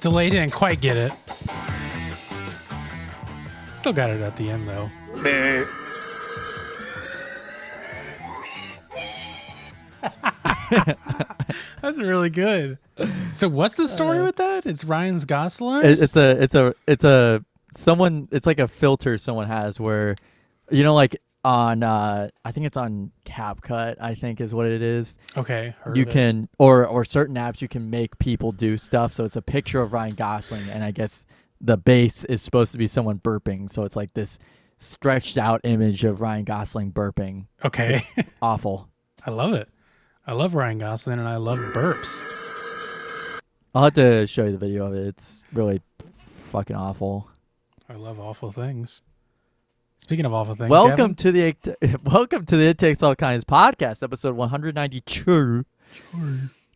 delayed. Didn't quite get it. Still got it at the end though. That's really good. So what's the story with that? It's Ryan's Gosling. It's like a filter someone has where, like on I think it's on CapCut, I think is what it is. Okay. You can or certain apps you can make people do stuff. So it's a picture of Ryan Gosling, and I guess the base is supposed to be someone burping. So it's like this stretched out image of Ryan Gosling burping. Okay. It's awful. I love it. I love Ryan Gosling and I love burps. I'll have to show you the video of it. It's really fucking awful. I love awful things. Speaking of awful things, welcome to the It Takes All Kinds podcast, episode 192. Sure.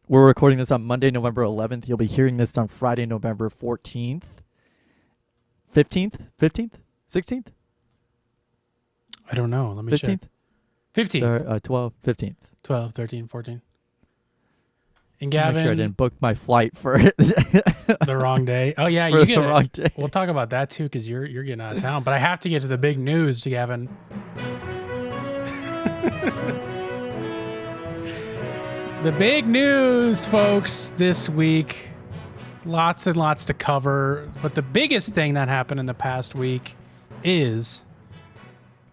We're recording this on Monday, November 11th. You'll be hearing this on Friday, November 14th, 15th, 16th. I don't know. Let me check. 15th. 12, 15th. 12, 13, 14. And Gavin, make sure I didn't book my flight for it. The wrong day. Oh yeah, you get the wrong day. We'll talk about that too because you're getting out of town. But I have to get to the big news, Gavin. The big news, folks, this week. Lots and lots to cover. But the biggest thing that happened in the past week is...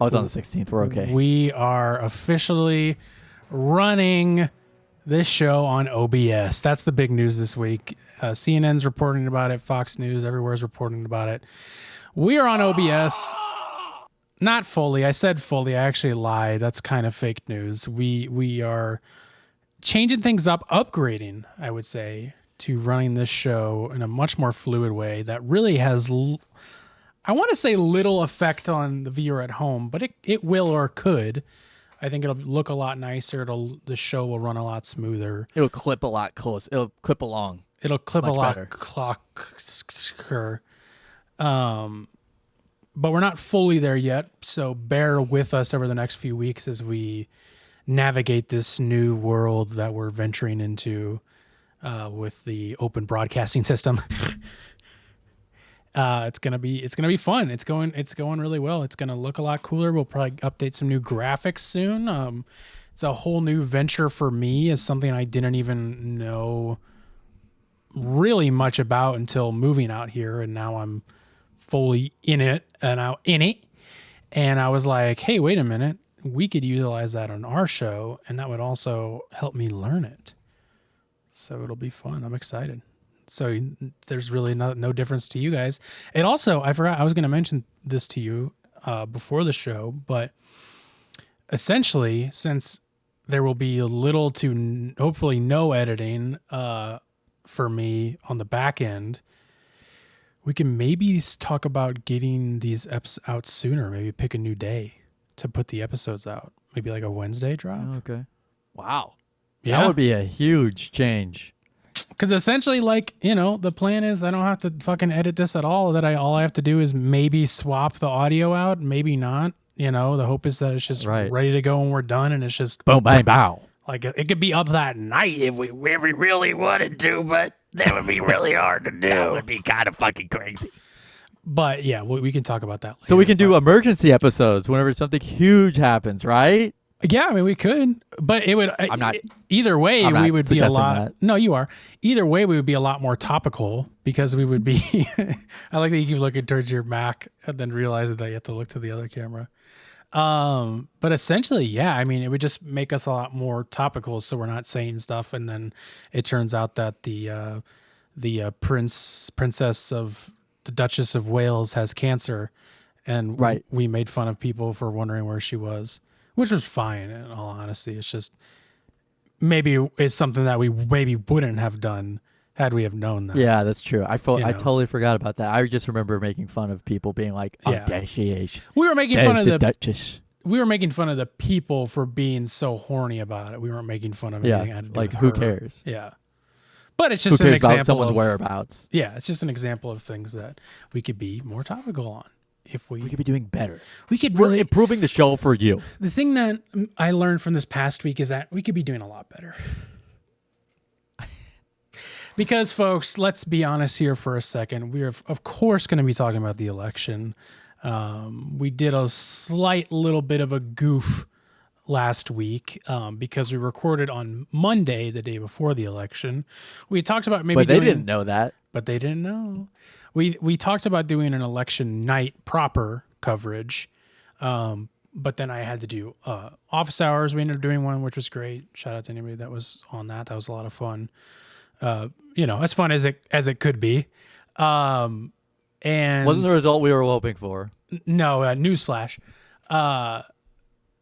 Oh, it's on the 16th. We're okay. We are officially running this show on OBS. That's the big news this week. CNN's reporting about it. Fox News, everywhere's reporting about it. We are on OBS. Not fully. I said fully. I actually lied. That's kind of fake news. We are changing things up, upgrading, I would say, to running this show in a much more fluid way that really has... I want to say little effect on the viewer at home, but it will or could. I think it'll look a lot nicer. The show will run a lot smoother. It'll clip a lot close. It'll clip along. It'll clip a lot better. clocker. But we're not fully there yet, so bear with us over the next few weeks as we navigate this new world that we're venturing into with the open broadcasting system. It's gonna be fun. It's going really well. It's gonna look a lot cooler. We'll probably update some new graphics soon. It's a whole new venture for me. It's something I didn't even know really much about until moving out here, and now I'm fully in it. And I was like, hey, wait a minute, we could utilize that on our show, and that would also help me learn it. So it'll be fun. I'm excited. So there's really no difference to you guys. It also, I forgot, I was going to mention this to you before the show, but essentially, since there will be little to hopefully no editing for me on the back end, we can maybe talk about getting these eps out sooner. Maybe pick a new day to put the episodes out. Maybe like a Wednesday drop. Okay. Wow. Yeah. That would be a huge change. Because essentially, the plan is I don't have to fucking edit this at all. All I have to do is maybe swap the audio out, maybe not. The hope is that it's just ready to go when we're done, and it's just boom, bang, bow. Like it could be up that night if we really wanted to, but that would be really hard to do. That would be kind of fucking crazy. But yeah, we can talk about that later. So we can do emergency episodes whenever something huge happens, right? Yeah, I mean, we could, but it would. I'm not. Either way, we would be a lot. That. No, you are. Either way, we would be a lot more topical because we would be. I like that you keep looking towards your Mac and then realizing that you have to look to the other camera. But essentially, yeah, I mean, it would just make us a lot more topical, so we're not saying stuff, and then it turns out that the princess of the Duchess of Wales has cancer, and we made fun of people for wondering where she was. Which was fine, in all honesty. It's just maybe it's something that we maybe wouldn't have done had we have known that. Yeah, that's true. I totally forgot about that. I just remember making fun of people being like, "Oh, there she is." We were making fun of the Duchess. We were making fun of the people for being so horny about it. We weren't making fun of anything that had to do with who her. cares? Yeah, but it's just who cares an example about someone's of whereabouts. Yeah, it's just an example of things that we could be more topical on. If we could be doing better. We're improving the show for you. The thing that I learned from this past week is that we could be doing a lot better. Because, folks, let's be honest here for a second. We are, of course, going to be talking about the election. We did a slight little bit of a goof last week because we recorded on Monday, the day before the election. We talked about maybe But they didn't know that. But they didn't know. We talked about doing an election night proper coverage. But then I had to do office hours. We ended up doing one, which was great. Shout out to anybody that was on that. That was a lot of fun. As fun as it could be. And Wasn't the result we were hoping for? No, newsflash.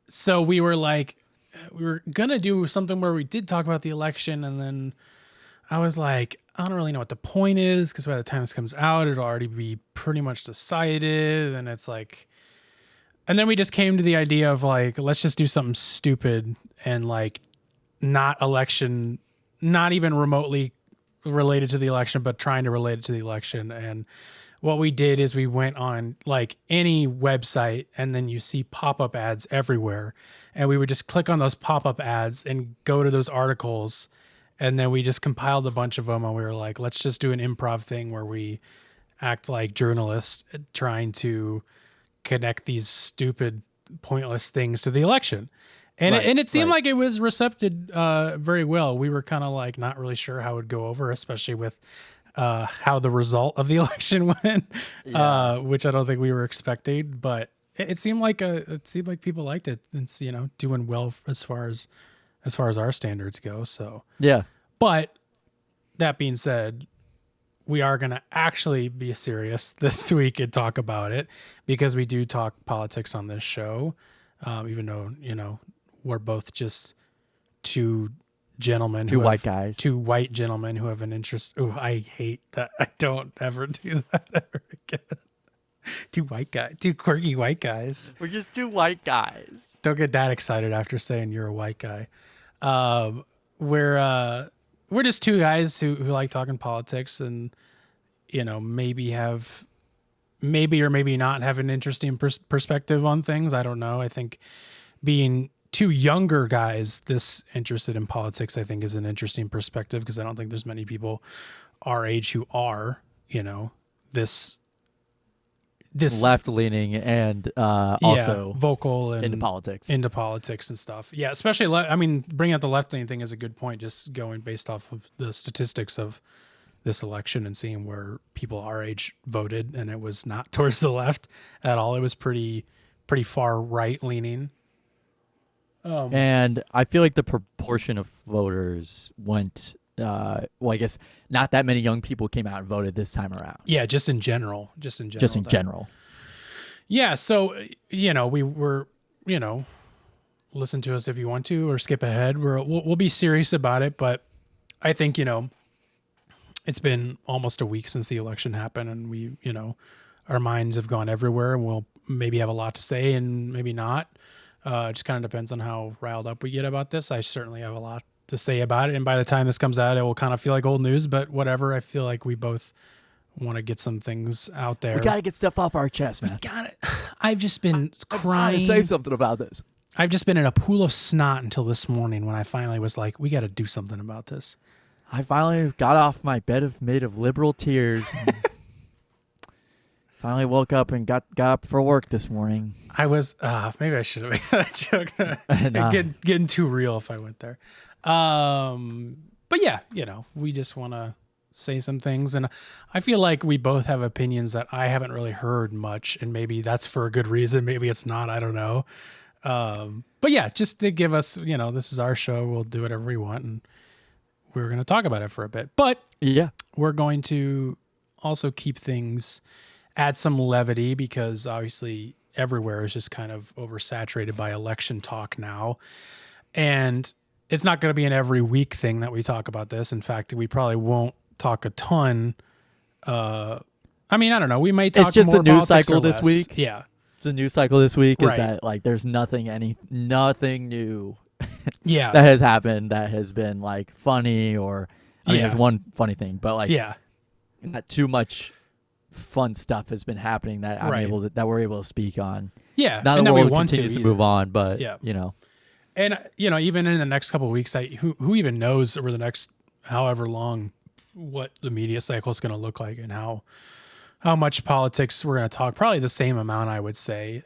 So we were like, we were gonna do something where we did talk about the election, and then I was like, I don't really know what the point is, because by the time this comes out, it'll already be pretty much decided, and it's like, and then we just came to the idea of like, let's just do something stupid and like not election, not even remotely related to the election, but trying to relate it to the election. And what we did is we went on like any website, and then you see pop-up ads everywhere. And we would just click on those pop-up ads and go to those articles. And then we just compiled a bunch of them, and we were like, let's just do an improv thing where we act like journalists trying to connect these stupid, pointless things to the election. And it seemed like it was received very well. We were kind of like not really sure how it would go over, especially with how the result of the election went, which I don't think we were expecting. But it seemed like people liked it. It's doing well as far as our standards go. So yeah. But that being said, we are going to actually be serious this week and talk about it, because we do talk politics on this show, even though we're both just two white gentlemen who have an interest. Oh, I hate that. I don't ever do that ever again. Two quirky white guys. We're just two white guys. Don't get that excited after saying you're a white guy. We're just two guys who like talking politics, and maybe or maybe not have an interesting perspective on things. I don't know. I think being two younger guys this interested in politics, I think, is an interesting perspective, because I don't think there's many people our age who are, this left leaning and also vocal and into politics and stuff. Yeah, especially bringing up the left leaning thing is a good point. Just going based off of the statistics of this election and seeing where people our age voted, and it was not towards the left at all. It was pretty far right leaning. And I feel like the proportion of voters went. I guess not that many young people came out and voted this time around. Yeah, just in general. Yeah, so we were listen to us if you want to, or skip ahead. We'll be serious about it, but I think it's been almost a week since the election happened, and we our minds have gone everywhere, and we'll maybe have a lot to say and maybe not. It just kind of depends on how riled up we get about this. I certainly have a lot to say about it, and by the time this comes out, it will kind of feel like old news, but whatever. I feel like we both want to get some things out there. We got to get stuff off our chest, man. We got it. I've just been crying. I say something about this. I've just been in a pool of snot until this morning, when I finally was like, we got to do something about this. I finally got off my bed made of liberal tears. Finally woke up and got up for work this morning. I was maybe I should have made that joke. Getting too real if I went there. But yeah, we just want to say some things, and I feel like we both have opinions that I haven't really heard much, and maybe that's for a good reason. Maybe it's not. I don't know. But yeah, just to give us, this is our show. We'll do whatever we want, and we're going to talk about it for a bit. But yeah, we're going to also keep things, add some levity, because obviously everywhere is just kind of oversaturated by election talk now. And it's not going to be an every week thing that we talk about this. In fact, we probably won't talk a ton. I don't know. We may talk more. It's just a news cycle this week. Yeah. It's a news cycle this week. Right. Is that like there's nothing new yeah. that has happened that has been like funny, or there's one funny thing, but like not too much fun stuff has been happening that we're able to speak on. Yeah. Now and the that world continues to move on, but And even in the next couple of weeks, who even knows over the next however long what the media cycle is going to look like and how much politics we're going to talk. Probably the same amount, I would say.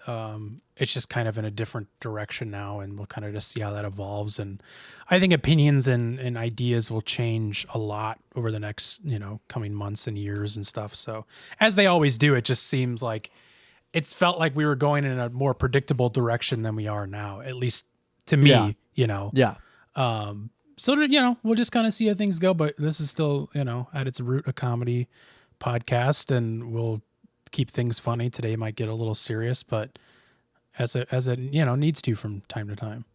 It's just kind of in a different direction now, and we'll kind of just see how that evolves. And I think opinions and ideas will change a lot over the next, coming months and years and stuff. So as they always do, it just seems like it's felt like we were going in a more predictable direction than we are now, at least to me, Yeah. So, we'll just kind of see how things go, but this is still, at its root, a comedy podcast, and we'll keep things funny. Today might get a little serious, but as it needs to from time to time.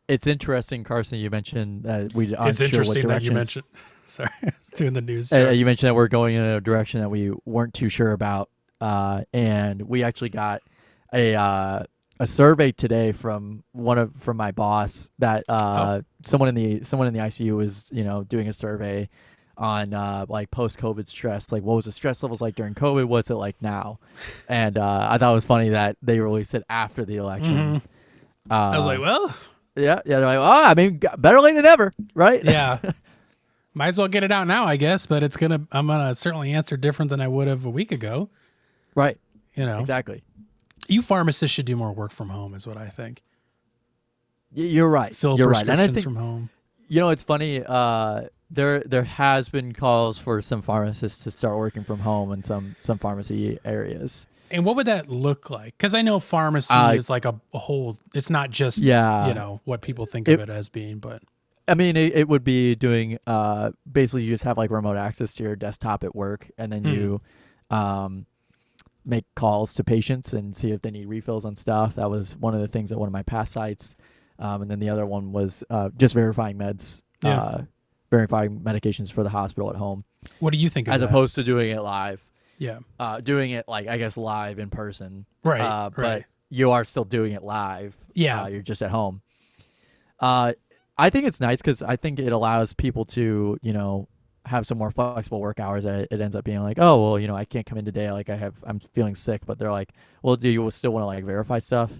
It's interesting, Carson, you mentioned that we aren't It's sure interesting what that you directions. mentioned. Sorry, I was doing the news. Joke. You mentioned that we're going in a direction that we weren't too sure about, and we actually got a survey today from my boss that someone in the ICU was doing a survey on like post-COVID stress, like what was the stress levels like during COVID, what's it like now, and I thought it was funny that they released it after the election. I was like, well, yeah, they're like, oh, I mean, better late than never, right? Yeah. Might as well get it out now, I guess, but I'm gonna certainly answer different than I would have a week ago. Right. Exactly. You pharmacists should do more work from home, is what I think. You're right. Fill You're prescriptions right. And I think, from home. It's funny. There has been calls for some pharmacists to start working from home in some pharmacy areas. And what would that look like? Because I know pharmacy is like a whole. It's not just what people think of it as being, but I mean, it would be doing basically you just have like remote access to your desktop at work, and then you make calls to patients and see if they need refills on stuff. That was one of the things at one of my past sites. And then the other one was just verifying meds, verifying medications for the hospital at home. What do you think of as that? Opposed to doing it live? Yeah. Doing it like, I guess, live in person. Right. But you are still doing it live. Yeah. You're just at home. I think it's nice because I think it allows people to, have some more flexible work hours. It ends up being like, oh, well, I can't come in today. Like I'm feeling sick, but they're like, well, do you still want to like verify stuff?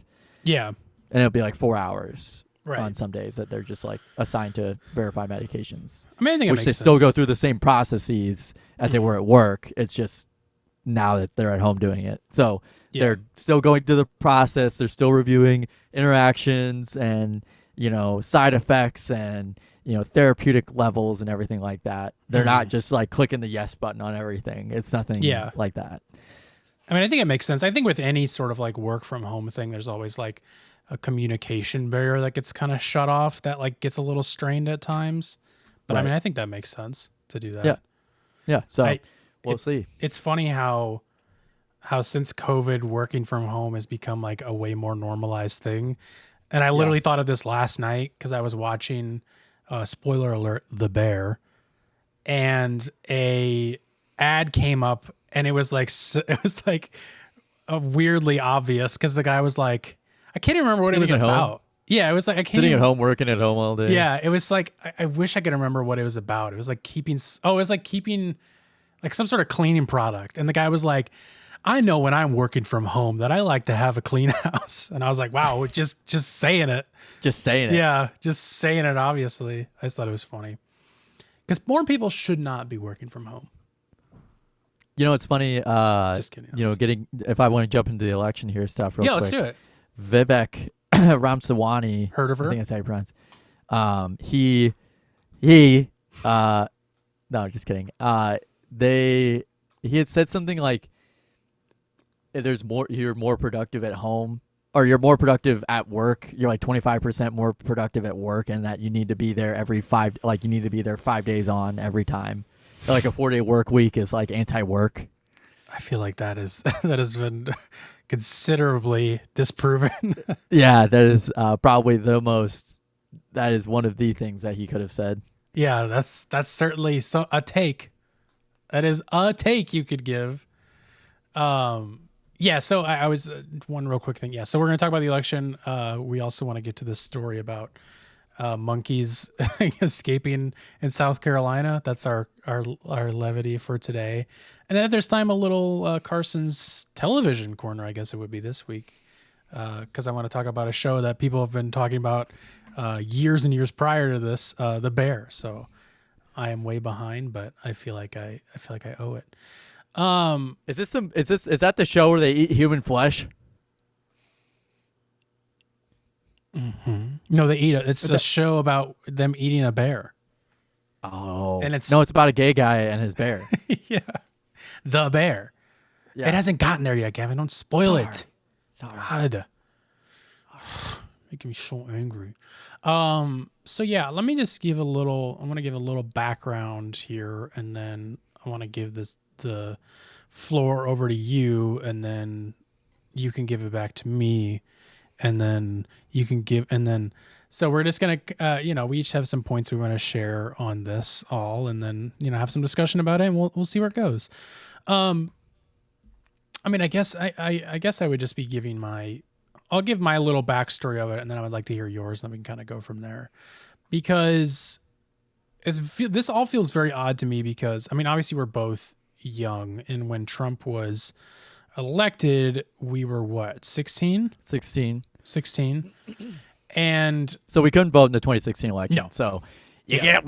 Yeah. And it'll be like 4 hours right. on some days that they're just like assigned to verify medications. I mean, I think which it they makes still sense. go through the same processes as they were at work. It's just now that they're at home doing it. So they're still going through the process. They're still reviewing interactions and, side effects and, therapeutic levels and everything like that. They're not just like clicking the yes button on everything. It's nothing like that. I mean, I think it makes sense. I think with any sort of like work from home thing, there's always like a communication barrier that gets kind of shut off that like gets a little strained at times. But I mean, I think that makes sense to do that. Yeah. Yeah. So we'll see. It's funny how since COVID, working from home has become like a way more normalized thing. And I literally thought of this last night because I was watching, spoiler alert, The Bear, and a ad came up, and it was like weirdly obvious because the guy was like, I can't even remember what it was about. Home? Yeah, it was like I can't sitting at home, working at home all day. Yeah, it was like I wish I could remember what it was about. It was like keeping like some sort of cleaning product, and the guy was like, I know when I'm working from home that I like to have a clean house. And I was like, wow, just saying it. Just saying it. Yeah, just saying it, obviously. I just thought it was funny. Because more people should not be working from home. It's funny. Just kidding. If I want to jump into the election here stuff real quick. Yeah, let's do it. Vivek Ramsawani. Heard of her? I think that's how you pronounce no, just kidding. He had said something like, you're more productive at home, or you're more productive at work. You're like 25% more productive at work, and that you need to be there you need to be there 5 days on every time. Like a 4-day work week is like anti-work. I feel like that has been considerably disproven. Yeah, that is probably that is one of the things that he could have said. Yeah, that's certainly a take. That is a take you could give. Yeah, so I was one real quick thing. Yeah, so we're going to talk about the election. We also want to get to this story about monkeys escaping in South Carolina. That's our levity for today. And then if there's time, a little Carson's television corner, I guess it would be this week, because I want to talk about a show that people have been talking about years and years prior to this, The Bear. So I am way behind, but I feel like I owe it. Is that the show where they eat human flesh? No, they eat it. It's a show about them eating a bear. Oh, and it's about a gay guy and his bear. yeah, the bear. Yeah. It hasn't gotten there yet, Gavin. Don't spoil it. Sorry. God. Making me so angry. So yeah, let me just give a little. I want to give a little background here, and then I want to give the floor over to you, and then you can give it back to me, and then you can give, and then. So we're just gonna, we each have some points we want to share on this all, and then have some discussion about it, and we'll see where it goes. I mean, I guess I would just be giving I'll give my little backstory of it, and then I would like to hear yours, and then we can kind of go from there. Because this all feels very odd to me because, I mean, obviously we're both young, and when Trump was elected, we were what, 16? 16. And so we couldn't vote in the 2016 election. No. So you can't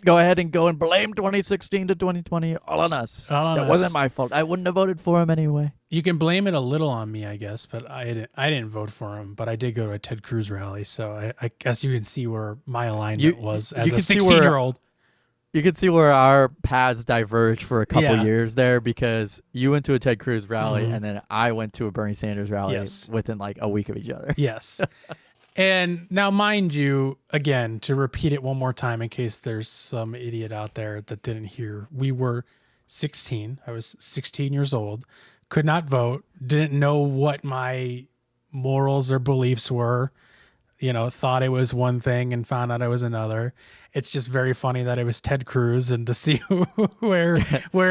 go ahead and go and blame 2016 to 2020 all on us. That wasn't my fault. I wouldn't have voted for him anyway. You can blame it a little on me, I guess, but I didn't vote for him, but I did go to a Ted Cruz rally, so I guess you can see where my alignment was as a 16-year-old. You can see where our paths diverged for a couple years there, because you went to a Ted Cruz rally and then I went to a Bernie Sanders rally within like a week of each other. Yes. And now, mind you, again, to repeat it one more time in case there's some idiot out there that didn't hear, we were 16. I was 16 years old, could not vote, didn't know what my morals or beliefs were, thought it was one thing and found out it was another. It's just very funny that it was Ted Cruz, and to see where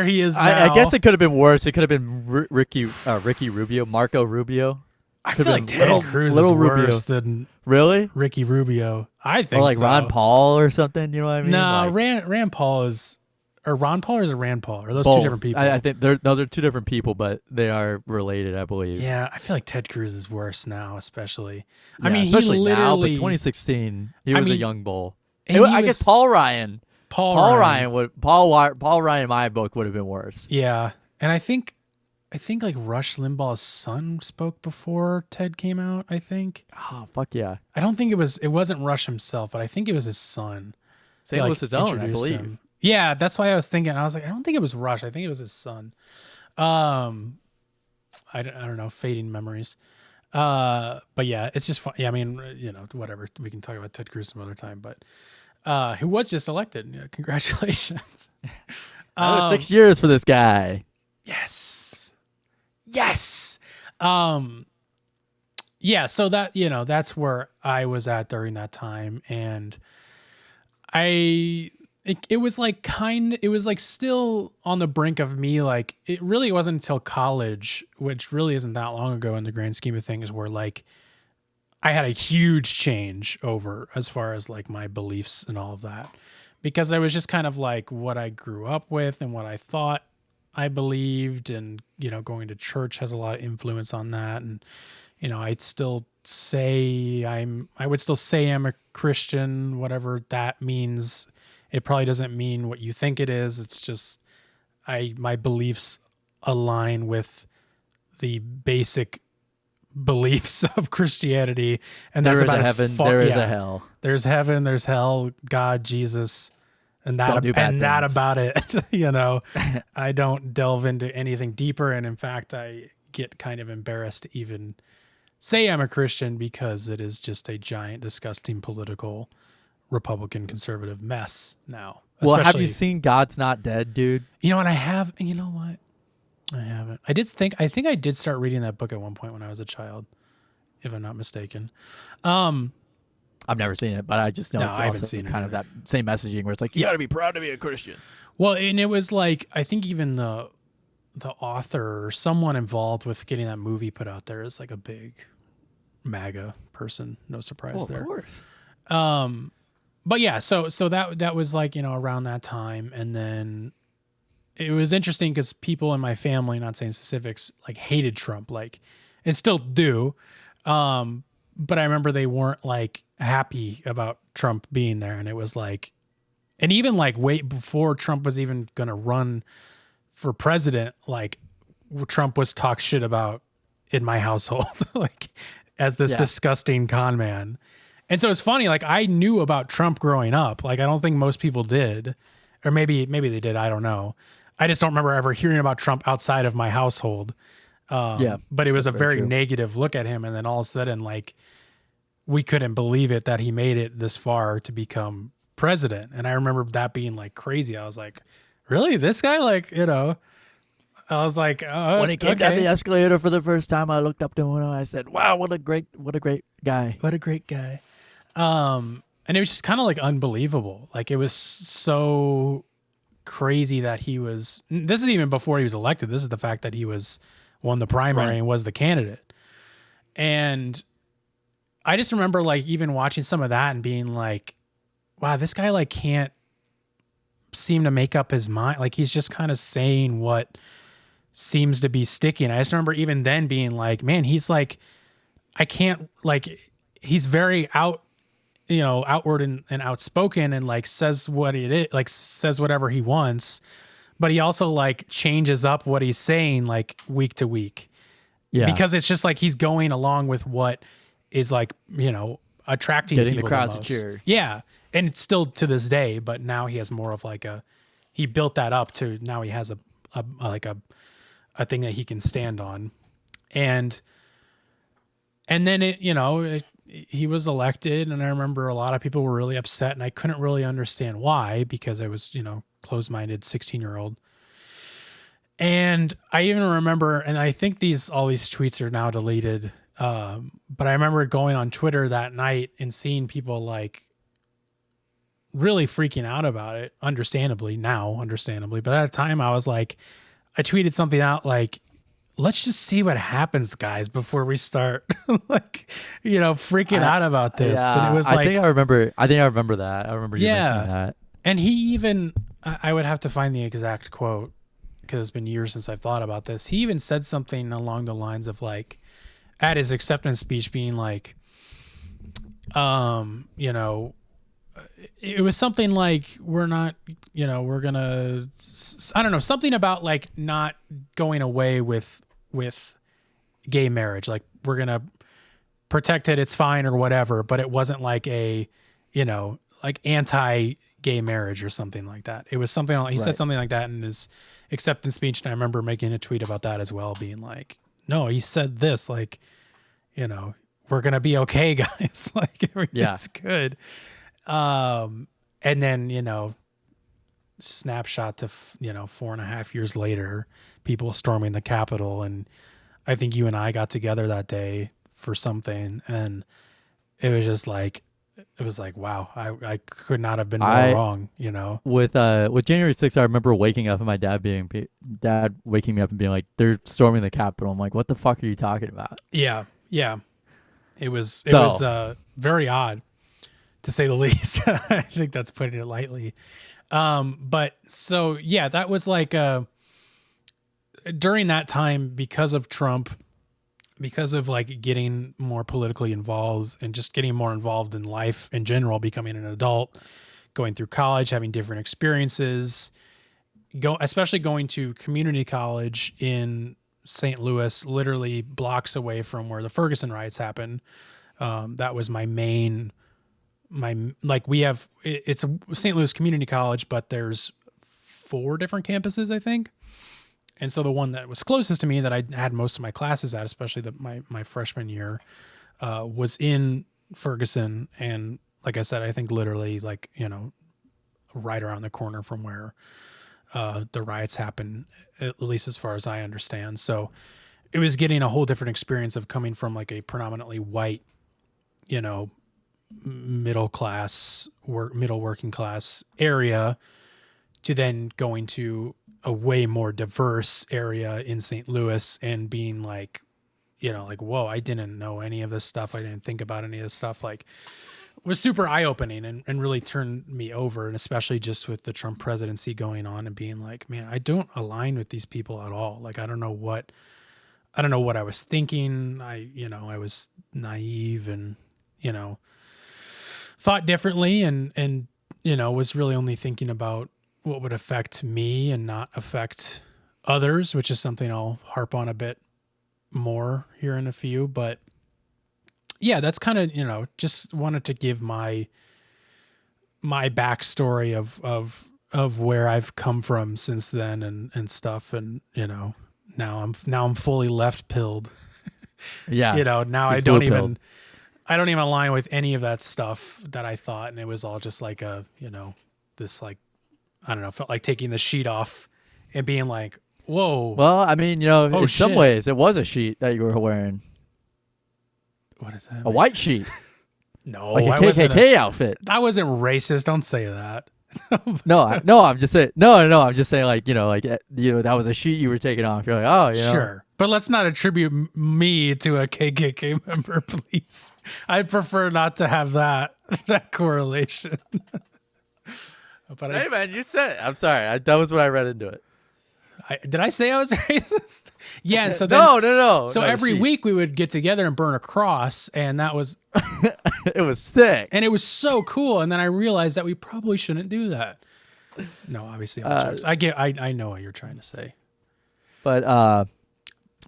he is now. I guess it could have been worse. It could have been Ricky Rubio, Marco Rubio. I feel like Ted Cruz is worse than Ricky Rubio. I think, or like so. Ron Paul or something. You know what I mean? No, Rand Paul is, or Ron Paul, or is it Rand Paul? Are those two different people? I think they're two different people, but they are related, I believe. Yeah, I feel like Ted Cruz is worse now, especially. Yeah, I mean, especially he literally now, but 2016, he was a young bull. I guess Paul Ryan. Paul Ryan, in my book, would have been worse. Yeah, and I think like Rush Limbaugh's son spoke before Ted came out, I think. Oh, fuck yeah. I don't think it wasn't Rush himself, but I think it was his son. Same was his own, I believe. Him. Yeah, that's why I was thinking. I was like, I don't think it was Rush. I think it was his son. I don't know, fading memories. But yeah, it's just fun. Yeah, I mean, whatever. We can talk about Ted Cruz some other time, but who was just elected. Yeah, congratulations. Another 6 years for this guy. Yes. Yeah, so that, that's where I was at during that time. And it was like still on the brink of me. Like, it really wasn't until college, which really isn't that long ago in the grand scheme of things, where like I had a huge change over as far as like my beliefs and all of that, because I was just kind of like what I grew up with and what I thought I believed, and going to church has a lot of influence on that. And I'd still say I would still say I'm a Christian, whatever that means. It probably doesn't mean what you think it is. It's just my beliefs align with the basic beliefs of Christianity, and there that's is about a heaven, there is a hell. There's heaven, there's hell, God, Jesus. And that about it, I don't delve into anything deeper. And in fact, I get kind of embarrassed to even say I'm a Christian, because it is just a giant, disgusting political Republican conservative mess now. Well, have you seen God's Not Dead, dude? You know what? I have. You know what? I haven't. I think I did start reading that book at one point when I was a child, if I'm not mistaken. I've never seen it, but I just know it's also kind of that same messaging where it's like, you got to be proud to be a Christian. Well, and it was like, I think even the author or someone involved with getting that movie put out there is like a big MAGA person. No surprise there. Of course. But yeah, so that was like, around that time. And then it was interesting because people in my family, not saying specifics, like hated Trump, like, and still do. But I remember they weren't like happy about Trump being there. And it was like, And even like way before Trump was even going to run for president, like Trump was talk shit about in my household, like as this disgusting con man. And so it's funny, like I knew about Trump growing up. Like I don't think most people did, or maybe they did. I don't know. I just don't remember ever hearing about Trump outside of my household. But it was a very negative look at him. And then all of a sudden, like we couldn't believe it that he made it this far to become president. And I remember that being like crazy. I was like, really? This guy? Like, you know, I was like, when he came down the escalator for the first time, I looked up to him and I said, wow, what a great guy. What a great guy. And it was just kind of like unbelievable. Like it was so crazy that he was, this is even before he was elected. This is the fact that he won the primary and was the candidate. And I just remember like even watching some of that and being like, wow, this guy like can't seem to make up his mind. Like he's just kind of saying what seems to be sticking. I just remember even then being like, man, he's like, I can't, like, he's very outward and outspoken and like says what it is, like says whatever he wants, but he also like changes up what he's saying like week to week. Yeah. Because it's just like he's going along with what is like, you know, attracting getting people the crowds to cheer. Yeah. And it's still to this day, but now he has more of like he built that up to now he has a thing that he can stand on. And then he was elected, and I remember a lot of people were really upset, and I couldn't really understand why, because I was, closed-minded 16-year-old. And I even remember, and I think all these tweets are now deleted, but I remember going on Twitter that night and seeing people like really freaking out about it, understandably, but at the time I was like, I tweeted something out like, let's just see what happens, guys, before we start like, freaking out about this. Yeah, and it was I think I remember that. I remember you mentioning that. And he even, I would have to find the exact quote because it's been years since I've thought about this. He even said something along the lines of like, at his acceptance speech being like, it was something like, we're not, we're gonna, I don't know, something about like not going away with gay marriage. Like we're gonna protect it, it's fine or whatever, but it wasn't like a, like anti-gay marriage or something like that. It was something like, he said something like that in his acceptance speech, and I remember making a tweet about that as well, being like, no, he said this, like, we're gonna be okay, guys. Like everything's good. And then, snapshot to, 4.5 years later, people storming the Capitol. And I think you and I got together that day for something. And it was just like, wow, I could not have been more wrong, With January 6th, I remember waking up and my dad waking me up and being like, they're storming the Capitol. I'm like, what the fuck are you talking about? Yeah. Yeah. It was very odd, to say the least. I think that's putting it lightly. But so, yeah, that was like, during that time, because of Trump, because of like getting more politically involved and just getting more involved in life in general, becoming an adult, going through college, having different experiences, especially going to community college in St. Louis, literally blocks away from where the Ferguson riots happened. That was it's a St. Louis community college, but there's 4 different campuses, I think. And so the one that was closest to me that I had most of my classes at, especially my freshman year, was in Ferguson. And like I said, I think literally like, right around the corner from where the riots happened, at least as far as I understand. So it was getting a whole different experience of coming from like a predominantly white, middle working class area to then going to a way more diverse area in St. Louis and being like, like, whoa, I didn't know any of this stuff. I didn't think about any of this stuff. Like, it was super eye-opening and really turned me over. And especially just with the Trump presidency going on and being like, man, I don't align with these people at all. Like, I don't know what I was thinking. I was naive and, thought differently and was really only thinking about what would affect me and not affect others, which is something I'll harp on a bit more here in a few. But yeah, that's kind of, just wanted to give my backstory of where I've come from since then and stuff. And, now I'm fully left pilled. Yeah. Now He's I don't blue-pilled. even align with any of that stuff that I thought. And it was all just like this, like, I don't know, felt like taking the sheet off and being like, whoa. Well, I mean, in some shit. ways, it was a sheet that you were wearing. What is that? A white sheet. No, Like a I wasn't KKK outfit. that wasn't racist. Don't say that. No, I'm just saying. No, I'm just saying. That was a sheet you were taking off. You're like, oh, Sure. But let's not attribute me to a KKK member, please. I'd prefer not to have that correlation. But Hey, man, you said. I'm sorry. That was what I read into it. did I say I was racist? Yeah. And so then, No. So every week we would get together and burn a cross, and that was it was sick. and it was so cool. And then I realized that we probably shouldn't do that. No, obviously, I'm jokes. I know what you're trying to say. But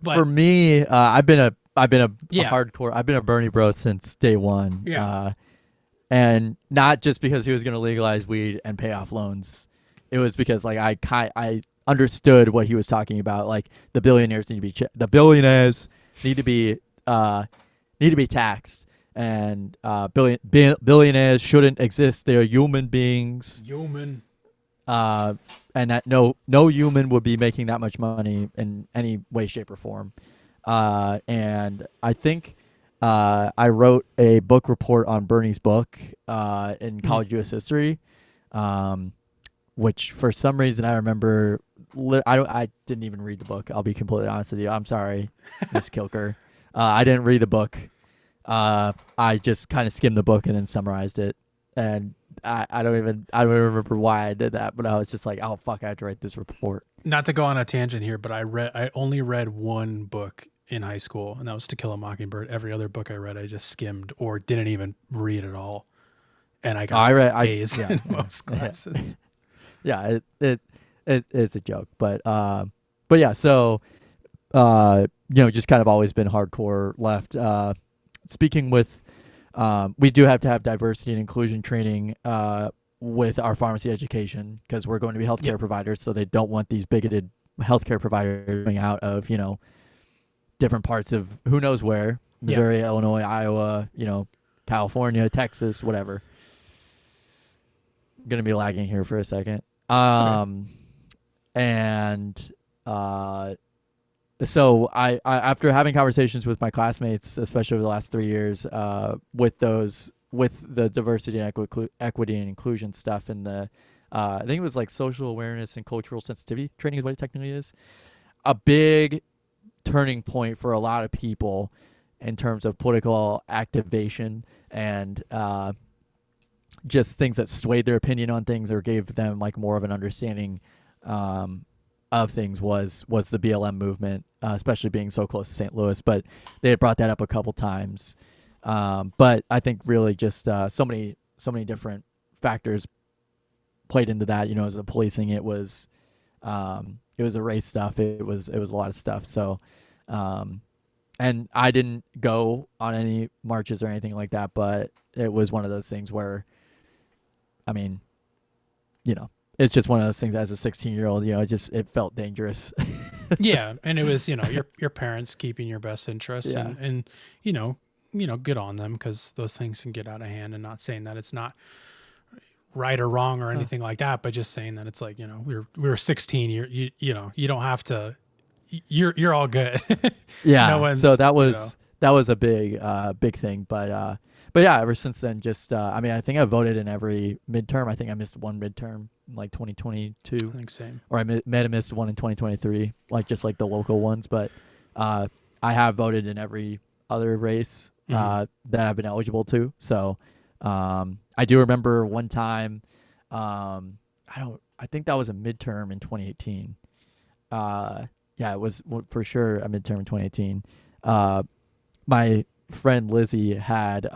for me, I've been a hardcore. I've been a Bernie bro since day one. Yeah. And not just because he was going to legalize weed and pay off loans. It was because I understood what he was talking about. Like the billionaires need to be taxed, and billionaires shouldn't exist. They are human beings. And that no human would be making that much money in any way, shape, or form. And I think I wrote a book report on Bernie's book in college U.S. history, which for some reason I remember. I didn't even read the book. I'll be completely honest with you. I'm sorry, Miss Kilker. I didn't read the book. I just kind of skimmed the book and then summarized it. And I don't even remember why I did that, but I was just like, oh fuck, I have to write this report. Not to go on a tangent here, but I only read one book in high school, and that was To Kill a Mockingbird. Every other book I read, I just skimmed or didn't even read at all. And I got A's in most classes. Yeah, it's a joke, but yeah. So just kind of always been hardcore left. Speaking with, we do have to have diversity and inclusion training with our pharmacy education because we're going to be healthcare providers, so they don't want these bigoted healthcare providers coming out of different parts of who knows where, Missouri, Illinois, Iowa, California, Texas, whatever. I'm gonna be lagging here for a second. And so I after having conversations with my classmates, especially over the last 3 years, with the diversity and equity and inclusion stuff, and I think it was like social awareness and cultural sensitivity training is what it technically is. A big turning point for a lot of people in terms of political activation and just things that swayed their opinion on things or gave them like more of an understanding of things was the BLM movement, especially being so close to St. Louis. But they had brought that up a couple times. But I think really just so many different factors played into that. As the policing, it was a race stuff. It was a lot of stuff. So, and I didn't go on any marches or anything like that, but it was one of those things where, I mean, it's just one of those things as a 16-year-old, it felt dangerous. Yeah. And it was, your parents keeping your best interests and good on them, because those things can get out of hand. And not saying that it's not right or wrong or anything like that, but just saying that it's like, we were 16, you don't have to, you're all good. Yeah. So that was a big thing. But yeah, ever since then, just, I think I voted in every midterm. I think I missed one midterm in like 2022. I think same. Or I missed one in 2023, just like the local ones. But I have voted in every other race that I've been eligible to. So I do remember one time, I think that was a midterm in 2018. Yeah, it was for sure a midterm in 2018. My friend Lizzie had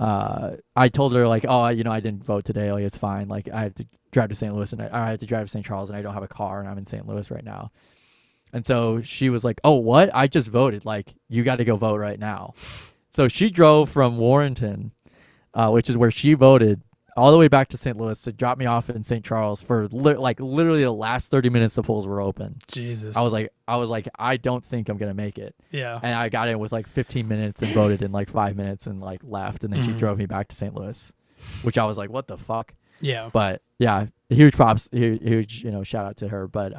I told her like, oh, I didn't vote today. Like, it's fine. Like, I have to drive to St. Louis, and I have to drive to St. Charles, and I don't have a car, and I'm in St. Louis right now. And so she was like, oh, what? I just voted. Like, you got to go vote right now. So she drove from Warrenton, which is where she voted, all the way back to St. Louis to drop me off in St. Charles for literally the last 30 minutes the polls were open. Jesus. I was like, I don't think I'm gonna make it. Yeah. And I got in with like 15 minutes and voted in like 5 minutes and like left, and then she drove me back to St. Louis, which I was like, what the fuck? Yeah. But yeah, huge props, huge shout out to her. But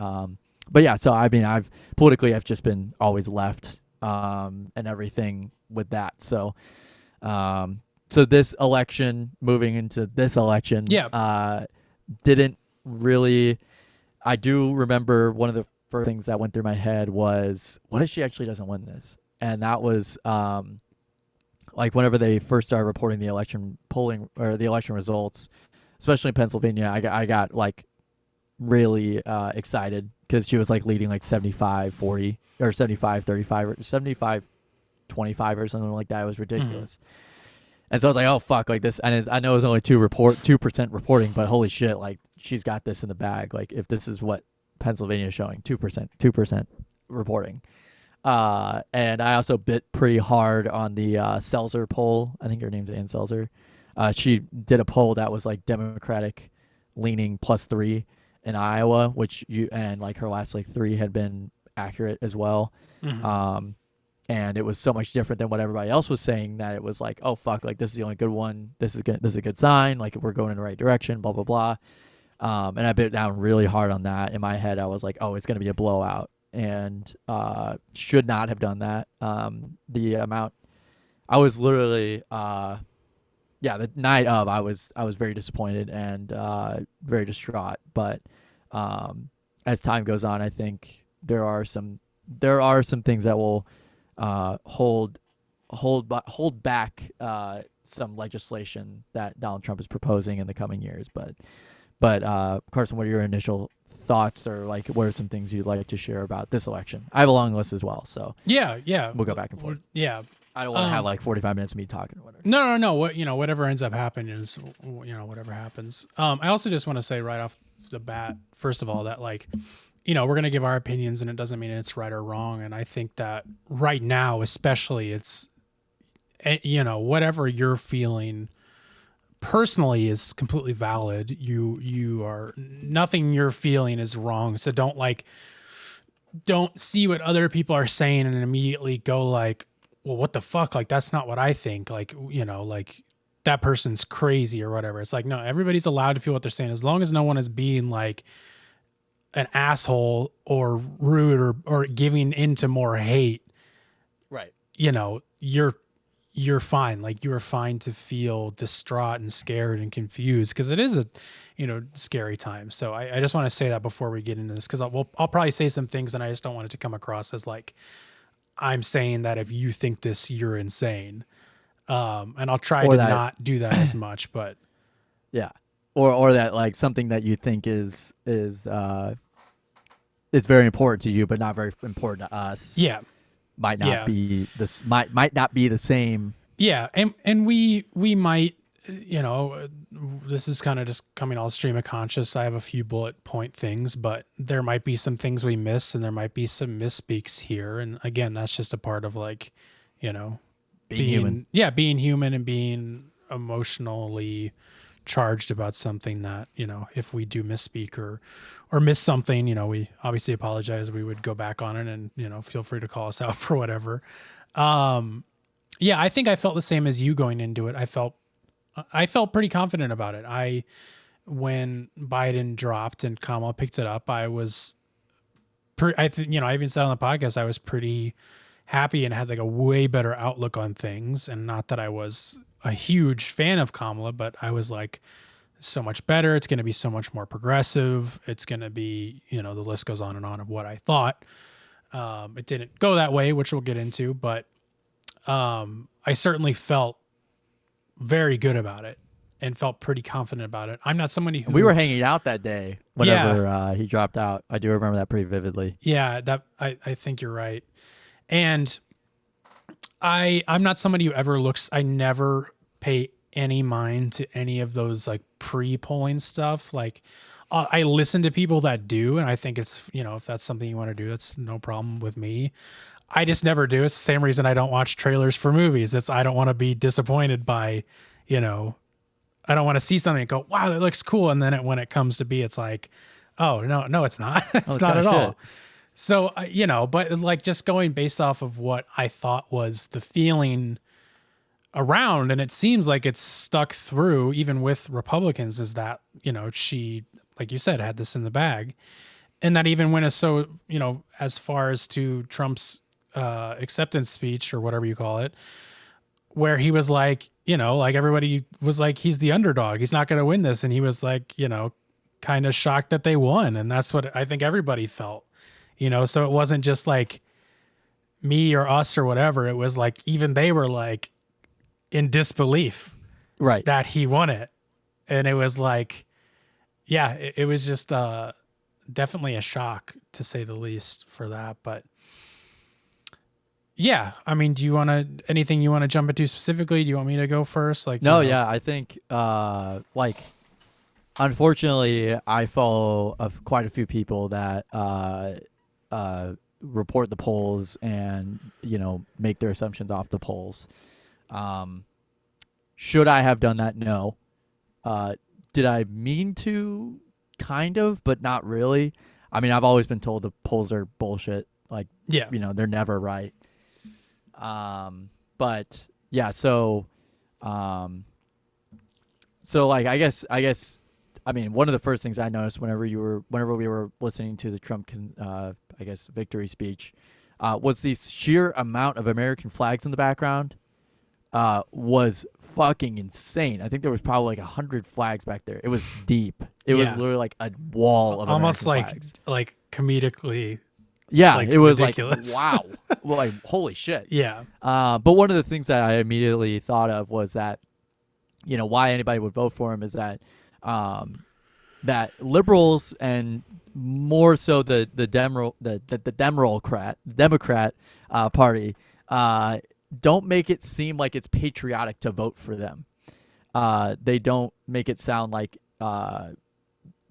yeah, so I mean, I've just been always left and everything with that. So so this election, moving into this election, didn't really. I do remember one of the first things that went through my head was, what if she actually doesn't win this? And that was like whenever they first started reporting the election polling or the election results, especially in Pennsylvania, I got like really excited because she was like leading like 75-40 or 75-35 or 75-25 or something like that. It was ridiculous. And so I was like, oh fuck, like this, and I know it was only 2% reporting, but holy shit, like she's got this in the bag. Like if this is what Pennsylvania is showing, 2% reporting. And I also bit pretty hard on the Seltzer poll. I think her name's Ann Seltzer. She did a poll that was like Democratic leaning +3 in Iowa, which and like her last like 3 had been accurate as well. And it was so much different than what everybody else was saying that it was like, oh fuck, like this is the only good one. This is a good sign. Like we're going in the right direction. Blah blah blah. And I bit down really hard on that. In my head, I was like, oh, it's gonna be a blowout, and should not have done that. The amount, I was literally, the night of, I was very disappointed and very distraught. But as time goes on, I think there are some things that will hold back some legislation that Donald Trump is proposing in the coming years. But Carson, what are your initial thoughts, or like what are some things you'd like to share about this election? I have a long list as well, so yeah, we'll go back and forth. Yeah, I don't want to have like 45 minutes of me talking or whatever. No. Whatever ends up happening is, whatever happens. I also just want to say right off the bat, first of all, that like, we're going to give our opinions, and it doesn't mean it's right or wrong. And I think that right now, especially, it's, whatever you're feeling personally is completely valid. You are, nothing you're feeling is wrong. So don't see what other people are saying and immediately go like, well, what the fuck? Like, that's not what I think. Like, like that person's crazy or whatever. It's like, no, everybody's allowed to feel what they're saying, as long as no one is being like an asshole or rude or giving into more hate. Right. You're fine. Like, you're fine to feel distraught and scared and confused, because it is a, scary time. So I just want to say that before we get into this, because I'll probably say some things, and I just don't want it to come across as like I'm saying that if you think this, you're insane. And I'll try to not do that as much, but yeah. Or that like something that you think is very important to you, but not very important to us. Yeah. Might not be this might not be the same. Yeah. And we might, this is kind of just coming all stream of conscious. I have a few bullet point things, but there might be some things we miss, and there might be some misspeaks here. And again, that's just a part of like, being human. Yeah. Being human and being emotionally charged about something that, if we do misspeak or miss something, we obviously apologize. We would go back on it, and, feel free to call us out for whatever. Yeah, I think I felt the same as you going into it. I felt pretty confident about it. When Biden dropped and Kamala picked it up, I was I even said on the podcast, I was pretty happy and had like a way better outlook on things. And not that I was a huge fan of Kamala, but I was like, so much better. It's going to be so much more progressive. It's going to be, the list goes on and on of what I thought. It didn't go that way, which we'll get into, but I certainly felt very good about it and felt pretty confident about it. I'm not somebody who... We were hanging out that day whenever he dropped out. I do remember that pretty vividly. Yeah, I think you're right. And I'm not somebody who ever looks... I never pay any mind to any of those like pre-polling stuff. Like I listen to people that do, and I think it's, if that's something you want to do, that's no problem with me. I just never do. It's the same reason I don't watch trailers for movies. I don't want to be disappointed by, I don't want to see something and go, wow, that looks cool. And then when it comes to be, it's like, oh, no, it's not. It's not at all. So, but like just going based off of what I thought was the feeling around, and it seems like it's stuck through even with Republicans, is that, she, like you said, had this in the bag. And that even went as far as to Trump's acceptance speech or whatever you call it, where he was like, like everybody was like, he's the underdog, he's not going to win this. And he was like, kind of shocked that they won. And that's what I think everybody felt, so it wasn't just like me or us or whatever. It was like, even they were like in disbelief, right, that he won it. And it was like, yeah, it was just definitely a shock, to say the least, for that. But yeah, I mean, do you want anything you want to jump into specifically? Do you want me to go first? Like, no, yeah, I think, unfortunately, I follow quite a few people that report the polls and, make their assumptions off the polls. Should I have done that? No. Did I mean to? Kind of, but not really. I mean, I've always been told the polls are bullshit. Like, yeah, they're never right. But yeah, so like, I guess, I mean, one of the first things I noticed whenever we were listening to the Trump, victory speech, was the sheer amount of American flags in the background, was fucking insane. I think there was probably like 100 flags back there. It was deep. It was literally like a wall of almost American flags. like comedically. Yeah, like, it was ridiculous. like, wow. Well, like, holy shit. Yeah. But one of the things that I immediately thought of was that, why anybody would vote for him is that that liberals, and more so the Democrat Party, don't make it seem like it's patriotic to vote for them. They don't make it sound like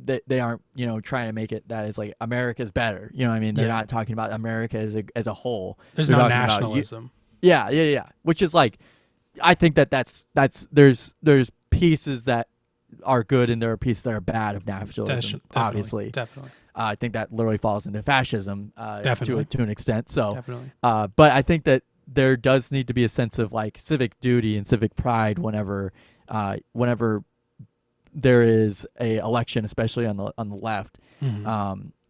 they aren't, trying to make it that it's like America's better. You know what I mean? They're not talking about America as a whole. There's no nationalism. Yeah. Which is like, I think that's there's pieces that are good and there are pieces that are bad of nationalism. Obviously, definitely. I think that literally falls into fascism to an extent. So, definitely. But I think that there does need to be a sense of like civic duty and civic pride whenever there is a election, especially on the left,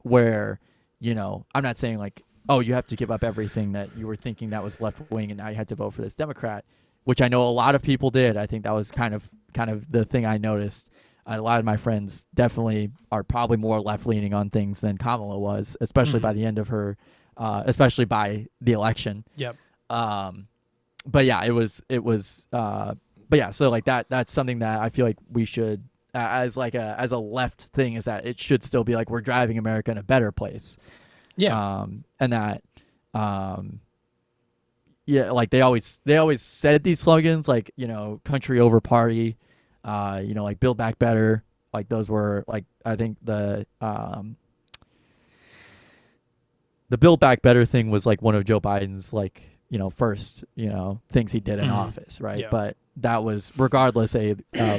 where, I'm not saying like, oh, you have to give up everything that you were thinking that was left wing and now you had to vote for this Democrat, which I know a lot of people did. I think that was kind of the thing I noticed. A lot of my friends definitely are probably more left leaning on things than Kamala was, especially by the end of her, especially by the election. Yep. But yeah, it was, but yeah, so like that's something that I feel like we should, as a left thing, is that it should still be like we're driving America in a better place. Yeah. And that, like they always said these slogans like, country over party, like build back better. Like those were like, I think the build back better thing was like one of Joe Biden's like, first, things he did in office. Right. Yeah. But that was regardless a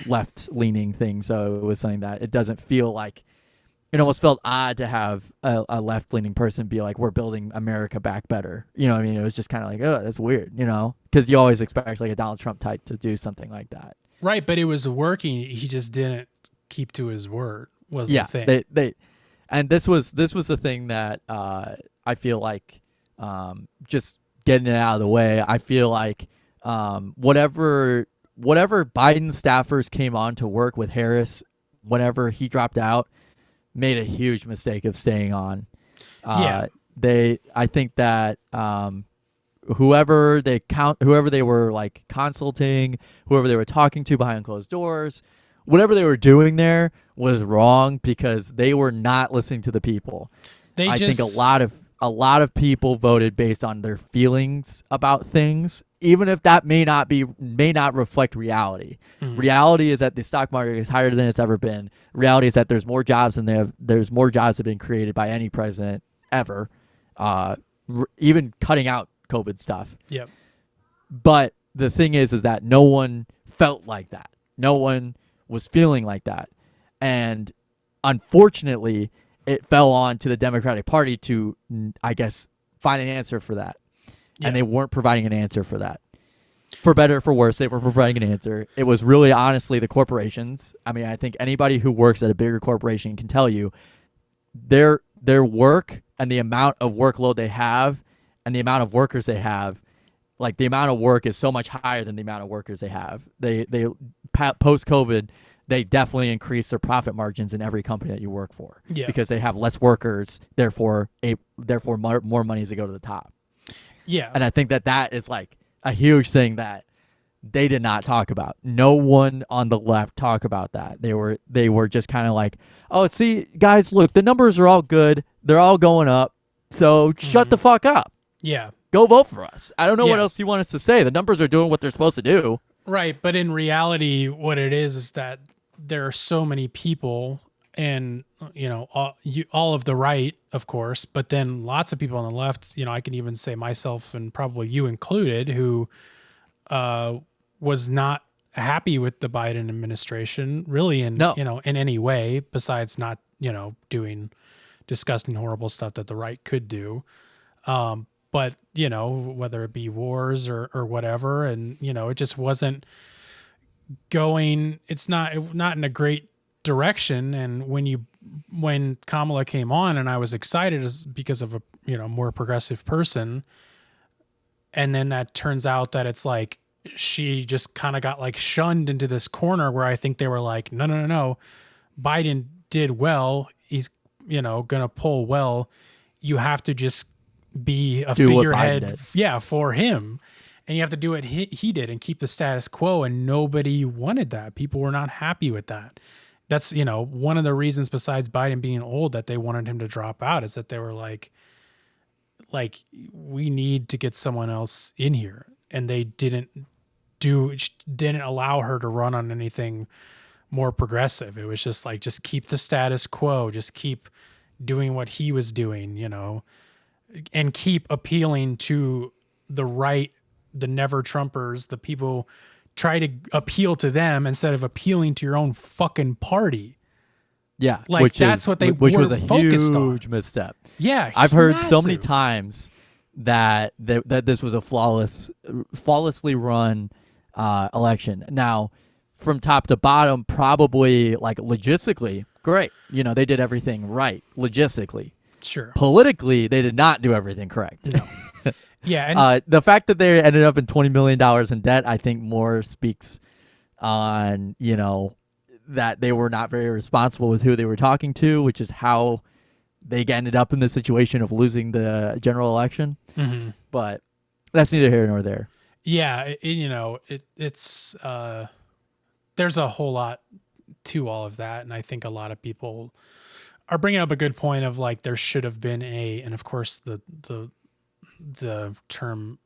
left leaning thing. So it was something that it doesn't feel like, it almost felt odd to have a left leaning person be like, we're building America back better. You know what I mean? It was just kind of like, oh, that's weird, because you always expect like a Donald Trump type to do something like that. Right. But it was working. He just didn't keep to his word was the thing. And this was the thing that I feel like just getting it out of the way. I feel like whatever Biden staffers came on to work with Harris whenever he dropped out made a huge mistake of staying on. I think that whoever they were like consulting, whoever they were talking to behind closed doors, whatever they were doing there was wrong because they were not listening to the people. I think a lot a lot of people voted based on their feelings about things, even if that may not reflect reality. Reality is that the stock market is higher than it's ever been. Reality is that there's more jobs than there's more jobs have been created by any president ever, even cutting out COVID stuff. Yep. But the thing is that no one felt like that. No one was feeling like that. And unfortunately, it fell on to the Democratic Party to, I guess, find an answer for that. Yeah. And they weren't providing an answer for that. For better or for worse, they were providing an answer. It was really, honestly, the corporations. I mean, I think anybody who works at a bigger corporation can tell you their work and the amount of workload they have and the amount of workers they have, like the amount of work is so much higher than the amount of workers they have. They post-COVID, they definitely increase their profit margins in every company that you work for, because they have less workers, therefore more money to go to the top. Yeah. And I think that is like a huge thing that they did not talk about. No one on the left talked about that. They were just kind of like, oh, see, guys, look, the numbers are all good. They're all going up. So shut the fuck up. Yeah. Go vote for us. I don't know what else you want us to say. The numbers are doing what they're supposed to do. Right. But in reality, what it is that there are so many people, and, you know, all of the right, of course, but then lots of people on the left, you know, I can even say myself and probably you included, who was not happy with the Biden administration really in any way, besides not, you know, doing disgusting, horrible stuff that the right could do. But, you know, whether it be wars or whatever, and, you know, it just wasn't going, it's not in a great direction. And when Kamala came on, and I was excited because of a, you know, more progressive person, and then that turns out that it's like she just kind of got like shunned into this corner where I think they were like, no, Biden did well, he's, you know, gonna pull well, you have to just be a figurehead for him, and you have to do what he did and keep the status quo, and nobody wanted that. People were not happy with that. That's, you know, one of the reasons, besides Biden being old, that they wanted him to drop out, is that they were like we need to get someone else in here, and they didn't allow her to run on anything more progressive. It was just like, just keep the status quo, just keep doing what he was doing, you know, and keep appealing to the right, the never Trumpers, the people, try to appeal to them instead of appealing to your own fucking party. Yeah. Like, that's what they which were was a focused on. Huge misstep. Yeah. I've heard so many times that this was a flawlessly run election. Now, from top to bottom, probably, like, logistically, great. You know, they did everything right logistically. Sure. Politically, they did not do everything correct. No. Yeah. And the fact that they ended up in $20 million in debt, I think more speaks on, you know, that they were not very responsible with who they were talking to, which is how they ended up in the situation of losing the general election. Mm-hmm. But that's neither here nor there. Yeah. You know, it's there's a whole lot to all of that. And I think a lot of people are bringing up a good point of, like, there should have been and of course the term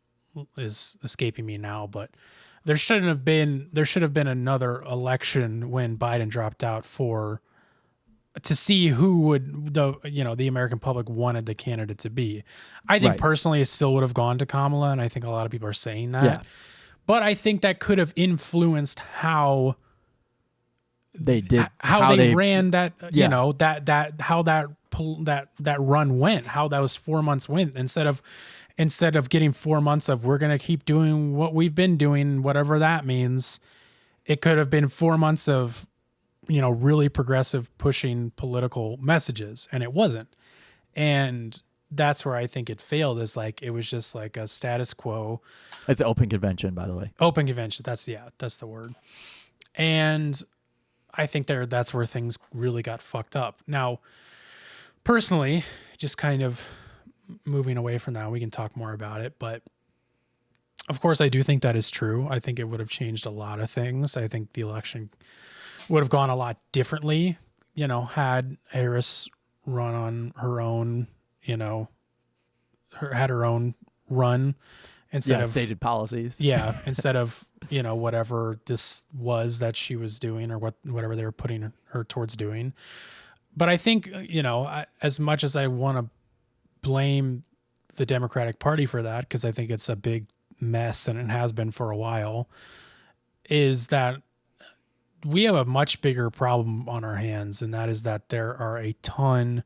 is escaping me now, but there should have been another election when Biden dropped out to see who would the American public wanted the candidate to be. I think personally it still would have gone to Kamala, and I think a lot of people are saying that. Yeah. But I think that could have influenced how they ran that, you know, how that run went, how those 4 months went, instead of getting 4 months of, we're going to keep doing what we've been doing, whatever that means. It could have been 4 months of, you know, really progressive pushing political messages, and it wasn't. And that's where I think it failed, is like, it was just like a status quo. It's an open convention, by the way. Open convention. That's the word. And I think that's where things really got fucked up. Now, personally, just kind of moving away from that, we can talk more about it, but of course I do think that is true. I think it would have changed a lot of things. I think the election would have gone a lot differently, you know, had Harris run on her own, you know, had her own run instead of stated policies. Yeah, instead of, whatever this was that she was doing or whatever they were putting her towards doing. But I think, as much as I want to blame the Democratic Party for that, because I think it's a big mess and it has been for a while, is that we have a much bigger problem on our hands, and that is that there are a ton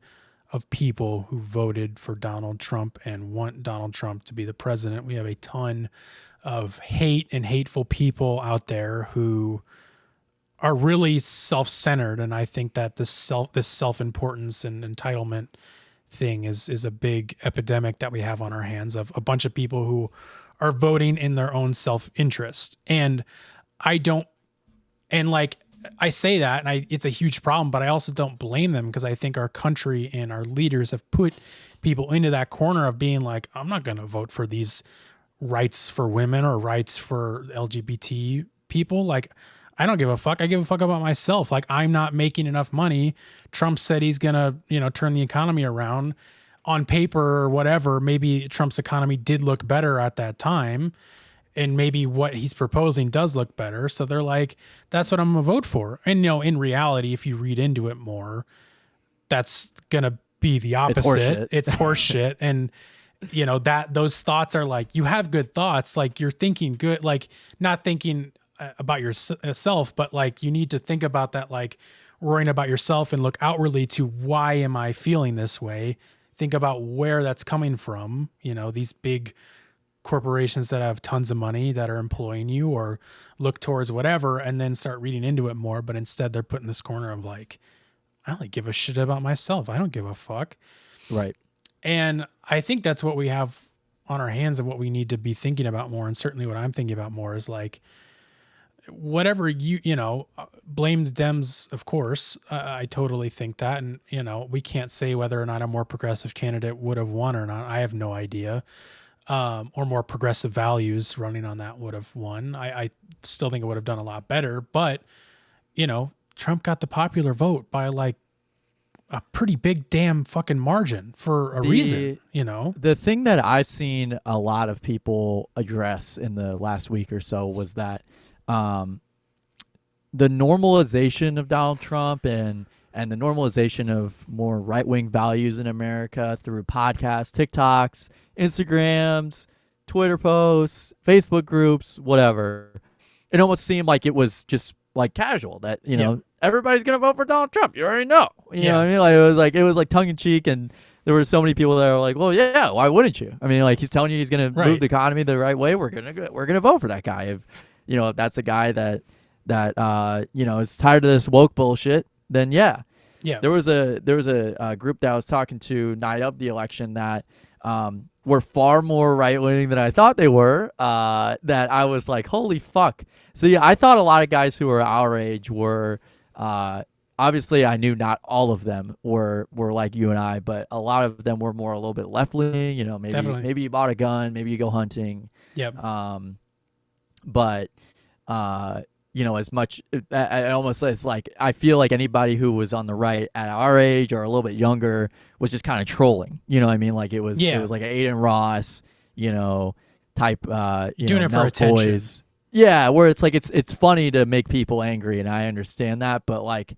of people who voted for Donald Trump and want Donald Trump to be the president. We have a ton of hate and hateful people out there who are really self-centered, and I think that this self-importance and entitlement thing is a big epidemic that we have on our hands, of a bunch of people who are voting in their own self-interest. And I say that, and it's a huge problem, but I also don't blame them, because I think our country and our leaders have put people into that corner of being like, I'm not going to vote for these rights for women or rights for LGBT people. Like, I don't give a fuck. I give a fuck about myself. Like, I'm not making enough money. Trump said he's going to, turn the economy around. On paper or whatever, maybe Trump's economy did look better at that time, and maybe what he's proposing does look better. So they're like, that's what I'm going to vote for. And, in reality, if you read into it more, that's going to be the opposite. It's horseshit. And, those thoughts are like, you have good thoughts. Like, you're thinking good, like not thinking about yourself, but like, you need to think about that, like worrying about yourself, and look outwardly to, why am I feeling this way? Think about where that's coming from. These big corporations that have tons of money that are employing you, or look towards whatever, and then start reading into it more. But instead they're put in this corner of like, I only give a shit about myself. I don't give a fuck. Right. And I think that's what we have on our hands, and what we need to be thinking about more. And certainly what I'm thinking about more is like, whatever blame the Dems, of course. I totally think that. And, we can't say whether or not a more progressive candidate would have won or not. I have no idea. Or more progressive values running on that would have won. I still think it would have done a lot better, but Trump got the popular vote by like a pretty big damn fucking margin for a reason, The thing that I've seen a lot of people address in the last week or so was that the normalization of Donald Trump and the normalization of more right-wing values in America through podcasts, TikToks, Instagrams, Twitter posts, Facebook groups, whatever. It almost seemed like it was just like casual that, everybody's going to vote for Donald Trump. You already know. You know what I mean? Like, it was like tongue in cheek, and there were so many people that were like, well, yeah, why wouldn't you? I mean, like, he's telling you he's going to move the economy the right way. We're going to vote for that guy. If that's a guy that is tired of this woke bullshit, then yeah. There was a group that I was talking to night of the election that were far more right wing than I thought they were. That I was like, holy fuck. So yeah, I thought a lot of guys who were our age were obviously I knew not all of them were like you and I, but a lot of them were more a little bit left leaning. Maybe you bought a gun, maybe you go hunting. Yep. But as much, I almost, it's like, I feel like anybody who was on the right at our age or a little bit younger was just kind of trolling. You know what I mean? Like, it was like an Aiden Ross, type, doing it for attention. Boys. Yeah, where it's like, it's funny to make people angry, and I understand that, but like,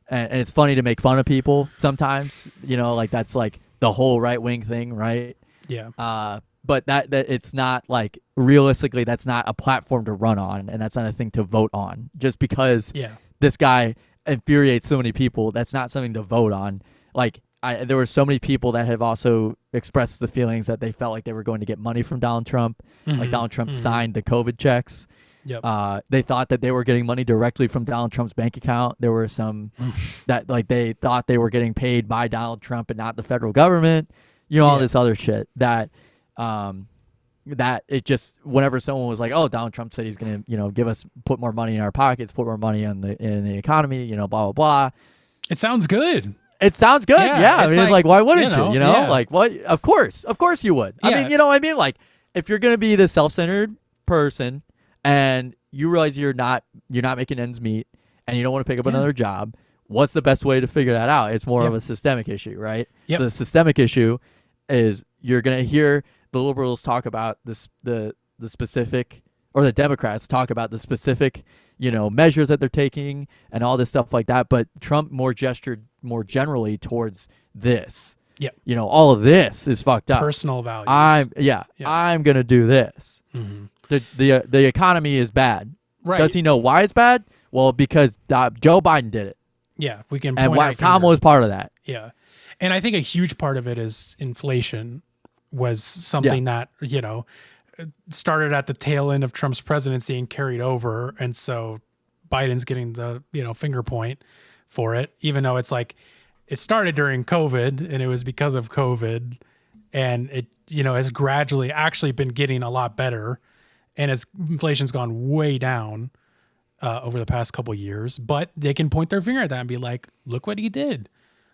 and it's funny to make fun of people sometimes, like that's like the whole right wing thing, right? Yeah. But that it's not like, realistically, that's not a platform to run on, and that's not a thing to vote on. Just because this guy infuriates so many people, that's not something to vote on. Like, there were so many people that have also expressed the feelings that they felt like they were going to get money from Donald Trump. Mm-hmm. Like, Donald Trump signed the COVID checks. Yep. They thought that they were getting money directly from Donald Trump's bank account. There were some that like they thought they were getting paid by Donald Trump and not the federal government. All this other shit that it just, whenever someone was like, oh, Donald Trump said he's going to, put more money in our pockets, put more money in the economy, blah, blah, blah. It sounds good. It sounds good. Yeah. I mean, it's like, why wouldn't you? Like, what? Of course you would. Yeah. I mean, what I mean? Like, if you're going to be this self-centered person and you realize you're not making ends meet and you don't want to pick up another job, what's the best way to figure that out? It's more of a systemic issue, right? Yep. So the systemic issue is you're gonna hear the liberals talk about the specific, or the Democrats talk about the specific, measures that they're taking and all this stuff like that. But Trump more gestured more generally towards this. Yep. All of this is fucked up. Personal values. I'm gonna do this. Mm-hmm. The economy is bad. Right. Does he know why it's bad? Well, because Joe Biden did it. Yeah, we can. And point Kamala was part of that. Yeah, and I think a huge part of it is inflation was something that started at the tail end of Trump's presidency and carried over, and so Biden's getting the finger point for it, even though it's like it started during COVID and it was because of COVID, and it has gradually actually been getting a lot better, and as inflation's gone way down over the past couple of years, but they can point their finger at that and be like, look what he did.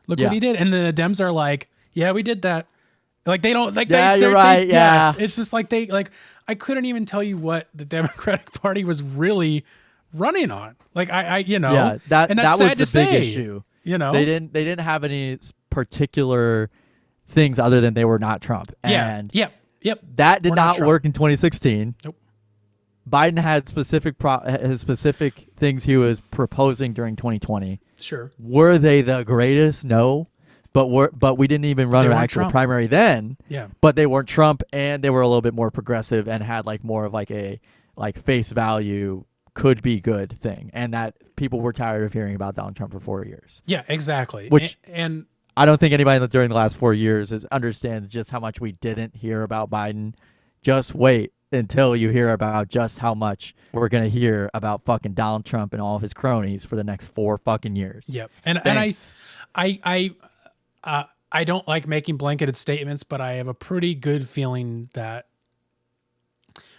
Look what he did. And the Dems are like, yeah, we did that. Like they don't like, you're right. Yeah. It's just like I couldn't even tell you what the Democratic Party was really running on. Like that was the big issue. They didn't have any particular things other than they were not Trump. And yep. That did not work in 2016. Nope. Biden had specific things he was proposing during 2020. Sure. Were they the greatest? No. But we didn't even run an actual primary then. Yeah. But they weren't Trump, and they were a little bit more progressive and had more of a face value, could be good thing, and that people were tired of hearing about Donald Trump for 4 years. Yeah, exactly. Which and I don't think anybody during the last 4 years understands just how much we didn't hear about Biden. Just wait until you hear about just how much we're going to hear about fucking Donald Trump and all of his cronies for the next 4 fucking years. Yep. And I don't like making blanketed statements, but I have a pretty good feeling that,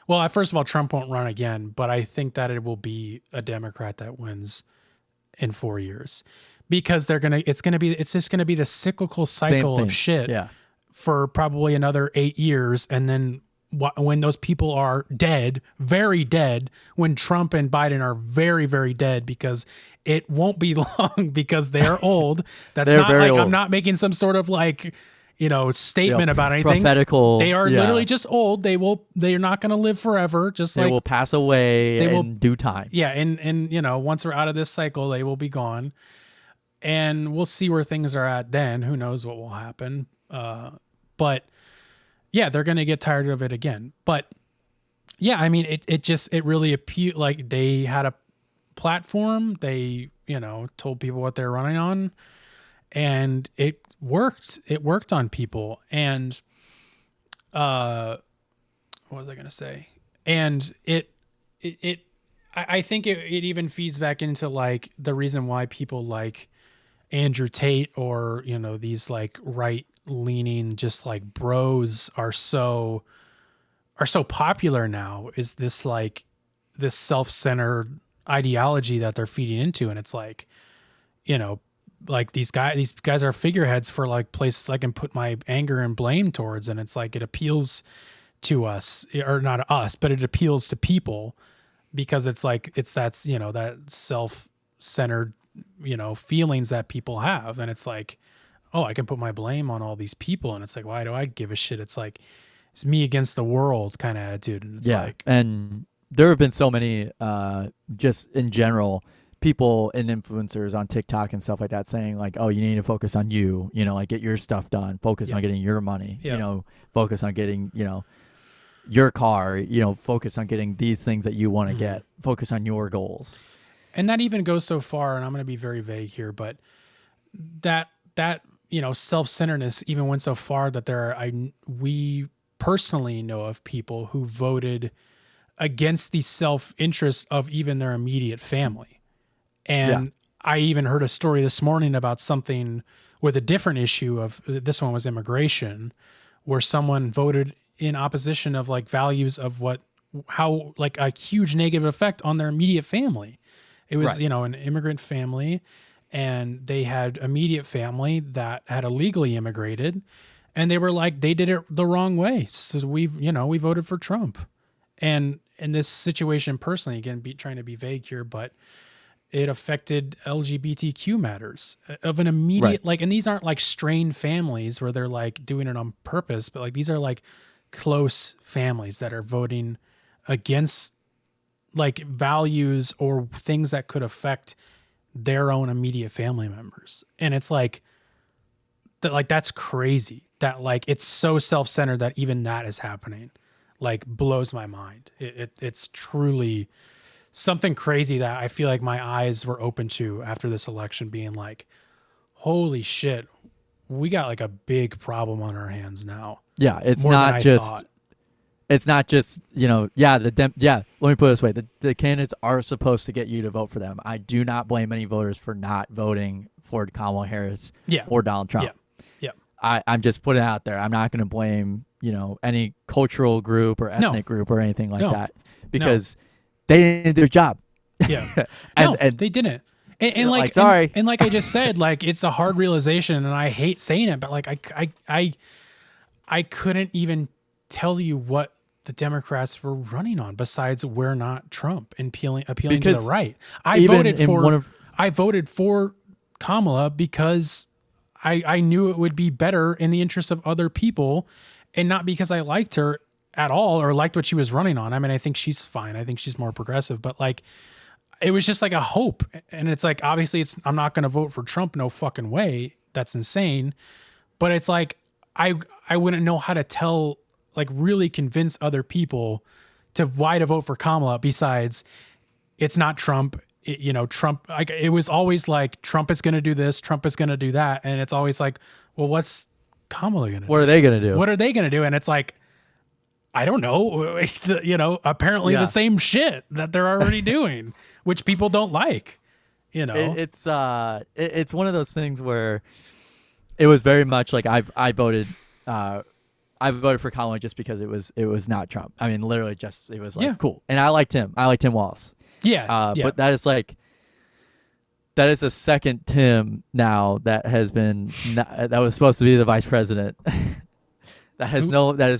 well, first of all, Trump won't run again, but I think that it will be a Democrat that wins in 4 years, because it's just going to be the cyclical cycle of shit for probably another 8 years. And then when those people are dead, very dead, when Trump and Biden are very, very dead, because it won't be long because they're old. That's not like old. I'm not making some sort of statement about anything. Prophetical. They are literally just old. They're not going to live forever. They will pass away in due time. Yeah. And once we're out of this cycle, they will be gone, and we'll see where things are at then. Who knows what will happen. But yeah, they're going to get tired of it again. But yeah, I mean, it really appealed. Like, they had a platform. They, told people what they're running on, and it worked. It worked on people. And, what was I going to say? And I think it even feeds back into the reason why people like Andrew Tate or, these right-leaning, just bros are so popular now, is this this self-centered ideology that they're feeding into. And it's these guys are figureheads for places I can put my anger and blame towards. And it's it appeals to us, or not us, but it appeals to people because it's that self-centered, feelings that people have. And it's oh, I can put my blame on all these people. And it's why do I give a shit? It's it's me against the world kind of attitude. And it's and there have been so many, just in general, people and influencers on TikTok and stuff like that saying oh, you need to focus on you, get your stuff done, focus on getting your money, focus on getting, your car, focus on getting these things that you want to get, focus on your goals. And that even goes so far, and I'm going to be very vague here, but that self-centeredness even went so far that we personally know of people who voted against the self-interest of even their immediate family. And I even heard a story this morning about something with a different issue of, this one was immigration, where someone voted in opposition of values of how a huge negative effect on their immediate family. It was, an immigrant family, and they had immediate family that had illegally immigrated, and they were they did it the wrong way. So we voted for Trump. And in this situation personally, again, trying to be vague here, but it affected LGBTQ matters of an immediate, like, and these aren't like strained families where they're like doing it on purpose, but like these are like close families that are voting against like values or things that could affect their own immediate family members. And it's like that, like, that's crazy that like it's so self-centered that even that is happening. Like, blows my mind. It's truly something crazy that I feel like my eyes were open to after this election, being like, holy shit, we got like a big problem on our hands now. Yeah, it's More than I not just thought. it's not just, let me put it this way. The candidates are supposed to get you to vote for them. I do not blame any voters for not voting for Kamala Harris or Donald Trump. Yeah. I'm just putting it out there. I'm not going to blame, any cultural group or ethnic group or anything like that, because they didn't do their job. Yeah. and they didn't. And like, sorry. And like I just said, like, it's a hard realization, and I hate saying it, but like I couldn't even tell you what the Democrats were running on besides "We're not Trump" and appealing to the right. I voted for Kamala because I knew it would be better in the interest of other people, and not because I liked her at all or liked what she was running on. I mean, I think she's fine. I think she's more progressive, but like, it was just like a hope. And it's like, obviously I'm not going to vote for Trump. No fucking way. That's insane. But it's like, I wouldn't know how to tell, like, really convince other people to why to vote for Kamala besides it's not Trump. Trump, like, it was always like, Trump is going to do this, Trump is going to do that. And it's always like, well, what's Kamala going to do? What are they going to do? What are they going to do? And it's like, I don't know, apparently the same shit that they're already doing, which people don't like, It's one of those things where it was very much like I voted for Kamala just because it was not Trump. I mean, literally just, it was like, cool. And I liked Tim Walz. Yeah. But that is the second Tim now that has been, that was supposed to be the vice president. that has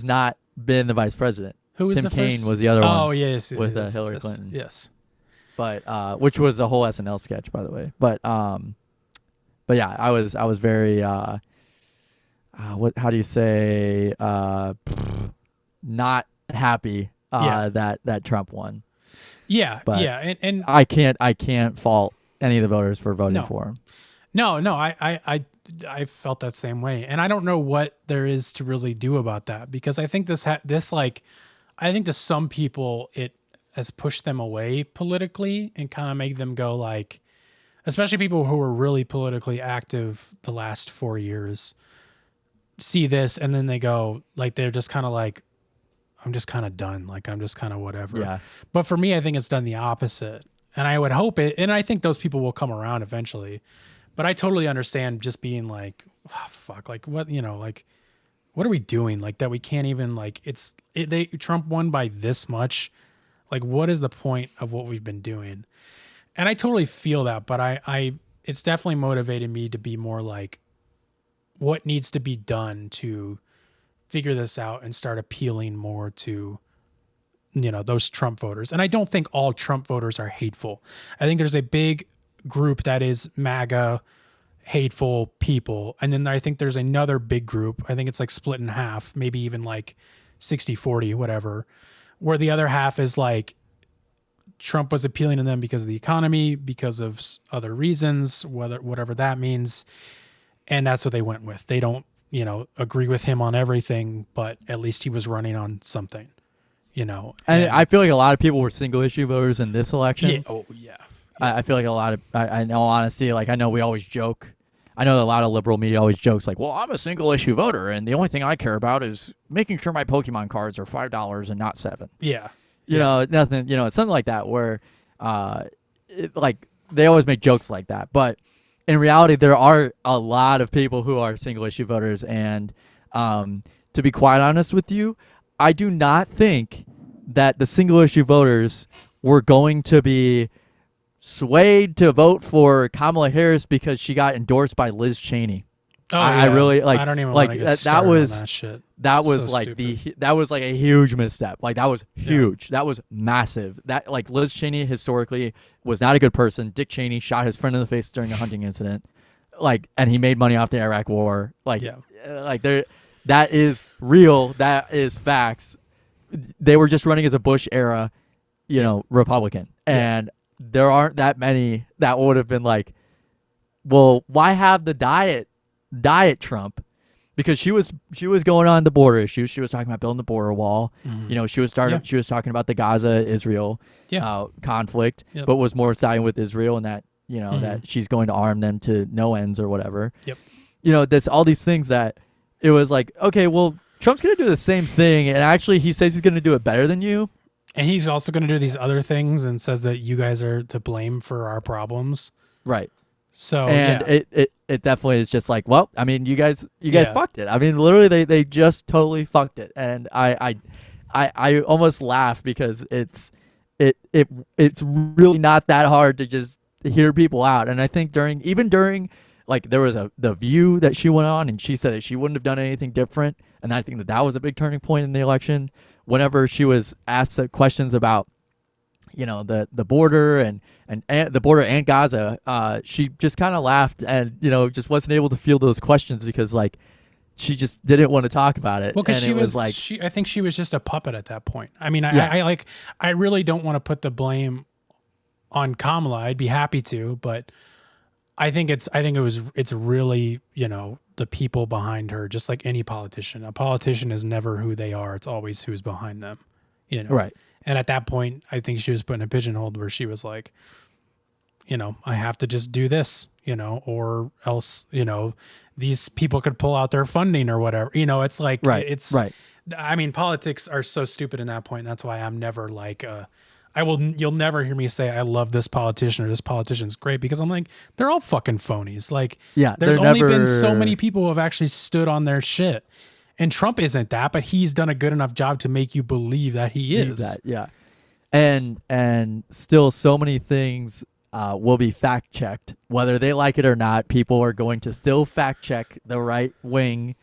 not been the vice president. Who was Tim the Kaine first? was the other one. Oh, yes. With yes, Hillary yes, Clinton. Yes. But which was a whole SNL sketch, by the way. But yeah, I was very how do you say, not happy that Trump won. Yeah, but yeah, and I can't fault any of the voters for voting for him. No, I felt that same way, and I don't know what there is to really do about that, because I think I think to some people it has pushed them away politically and kind of made them go like, especially people who were really politically active the last 4 years, see this and then they go like, they're just kind of like, I'm just kind of done. Like, I'm just kind of whatever. Yeah. But for me, I think it's done the opposite. And I would hope it, and I think those people will come around eventually. But I totally understand just being like, oh, fuck, like what, like, what are we doing? Like, that we can't even, like, Trump won by this much. Like, what is the point of what we've been doing? And I totally feel that, but it's definitely motivated me to be more like, what needs to be done to figure this out and start appealing more to, those Trump voters. And I don't think all Trump voters are hateful. I think there's a big group that is MAGA hateful people. And then I think there's another big group. I think it's like split in half, maybe even like 60-40, whatever, where the other half is like, Trump was appealing to them because of the economy, because of other reasons, whatever that means. And that's what they went with. They don't, agree with him on everything, but at least he was running on something, And I feel like a lot of people were single issue voters in this election. Yeah. Oh, yeah. I feel like a lot of, I know, honestly, like, I know we always joke. I know that a lot of liberal media always jokes like, well, I'm a single issue voter, and the only thing I care about is making sure my Pokemon cards are $5 and not $7. Yeah. Nothing, something like that, where, like, they always make jokes like that. But in reality, there are a lot of people who are single issue voters. And to be quite honest with you, I do not think that the single issue voters were going to be swayed to vote for Kamala Harris because she got endorsed by Liz Cheney. Oh I yeah, really I don't even like want to get that started was on that shit. that was So like stupid. that was like a huge misstep. Like that was huge. That was massive. That like Liz Cheney historically was not a good person. Dick Cheney shot his friend in the face during a hunting incident. Like, and he made money off the Iraq War. Like, Yeah. like there, that is real. That is facts. They were just running as a Bush era, Republican, and there aren't that many that would have been like, well, why have the diet Trump? Because she was going on the border issues. She was talking about building the border wall. Mhm. She was She was talking about the Gaza Israel conflict, Yep. but was more siding with Israel and that Mhm. that she's going to arm them to no ends or whatever. Yep. This all these things that it was like, okay, well, Trump's gonna do the same thing, and actually he says he's gonna do it better than you. And he's also going to do these other things and says that you guys are to blame for our problems. Right. So And it definitely is just like, well, I mean, you guys Yeah. fucked it. I mean, literally they just totally fucked it. And I almost laugh because it's really not that hard to just hear people out. And I think during like there was the View that she went on and she said that she wouldn't have done anything different. And I think that was a big turning point in the election. Whenever she was asked questions about the border and the border and Gaza, she just kind of laughed and just wasn't able to field those questions because like she just didn't want to talk about it. Well, because and she it was like I think she was just a puppet at that point. I mean, Yeah. I really don't want to put the blame on Kamala. I'd be happy to, but it's really, the people behind her, just like any politician. A politician is never who they are. It's always who's behind them, right. And at that point, I think she was put in a pigeonhole where she was like, I have to just do this, or else, these people could pull out their funding or whatever. It's like, Right. Right. I mean, politics are so stupid in that point. That's why I'm never like, you'll never hear me say I love this politician or this politician's great, because I'm like, they're all fucking phonies. Like, Yeah, there's they're only been never- so many people who have actually stood on their shit. And Trump isn't that, but he's done a good enough job to make you believe that he is. That, yeah. And still so many things will be fact checked, whether they like it or not. People are going to still fact check the right wing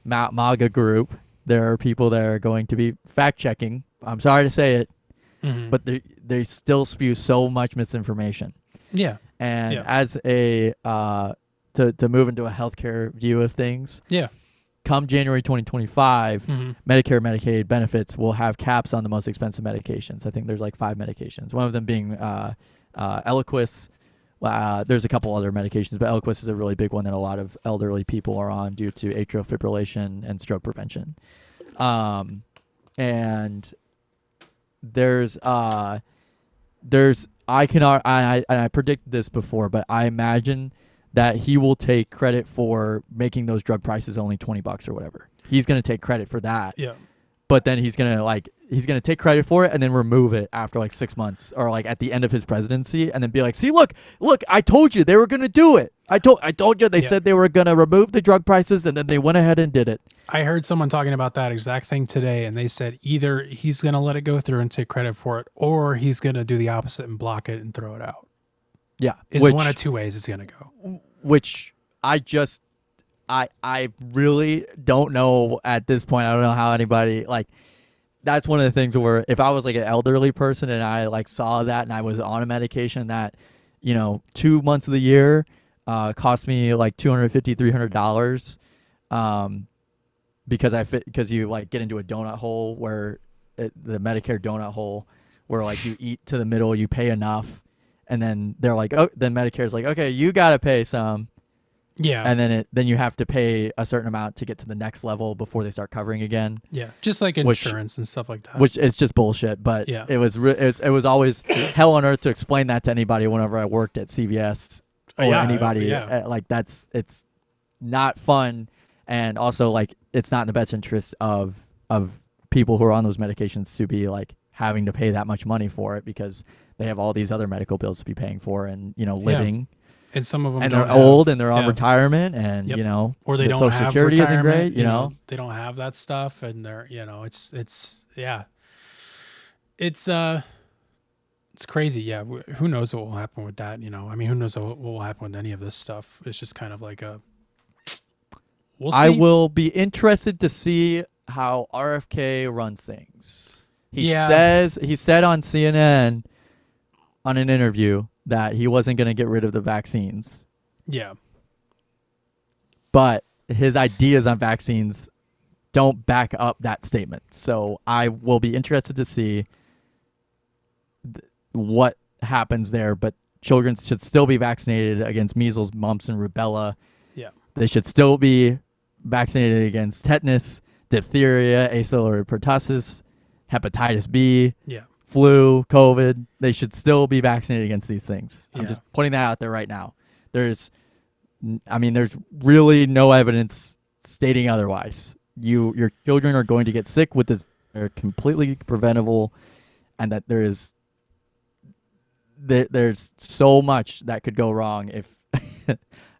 MAGA group. There are people that are going to be fact checking. I'm sorry to say it, but they still spew so much misinformation. Yeah. And Yeah. as a to move into a healthcare view of things, Yeah. come January 2025, Mhm. Medicare, Medicaid benefits will have caps on the most expensive medications. I think there's like 5 medications. One of them being Eliquis. There's a couple other medications, but Eliquis is a really big one that a lot of elderly people are on due to atrial fibrillation and stroke prevention. And there's I predicted this before, but I imagine that he will take credit for making those drug prices only $20 or whatever. He's going to take credit for that. Yeah. But then he's going to take credit for it and then remove it after like 6 months or like at the end of his presidency, and then be like, "See, look, I told you they were going to do it. I told you they said they were going to remove the drug prices, and then they went ahead and did it." I heard someone talking about that exact thing today, and they said either he's going to let it go through and take credit for it, or he's going to do the opposite and block it and throw it out. Yeah. It's one of two ways it's going to go. Which I really don't know at this point. I don't know how anybody like. That's one of the things where if I was like an elderly person and I like saw that and I was on a medication that, 2 months of the year cost me like $250, $300, because you like get into a donut hole where the Medicare donut hole where like you eat to the middle, you pay enough, and then they're like, oh, then Medicare's like, okay, you gotta pay some. Yeah. And then you have to pay a certain amount to get to the next level before they start covering again. Yeah. Just like insurance and stuff like that. Which is just bullshit. But Yeah. it was always hell on earth to explain that to anybody whenever I worked at CVS or anybody. Yeah. Like it's not fun, and also like it's not in the best interest of people who are on those medications to be like having to pay that much money for it, because they have all these other medical bills to be paying for, and living. And some of them And don't they're old have- and they're on retirement, and Yep. Or they the don't Social have Security isn't retirement, great. They don't have that stuff, and they're it's crazy. Yeah. Who knows what will happen with that? I mean, who knows what will happen with any of this stuff? It's just kind of like we'll see. I will be interested to see how RFK runs things. He said on CNN on an interview that he wasn't going to get rid of the vaccines. Yeah. But his ideas on vaccines don't back up that statement. So I will be interested to see what happens there. But children should still be vaccinated against measles, mumps, and rubella. Yeah. They should still be vaccinated against tetanus, diphtheria, acellular pertussis, hepatitis B, flu, COVID. They should still be vaccinated against these things. I'm just putting that out there right now. There's really no evidence stating otherwise. Your children are going to get sick with this. They're completely preventable, and that there's so much that could go wrong if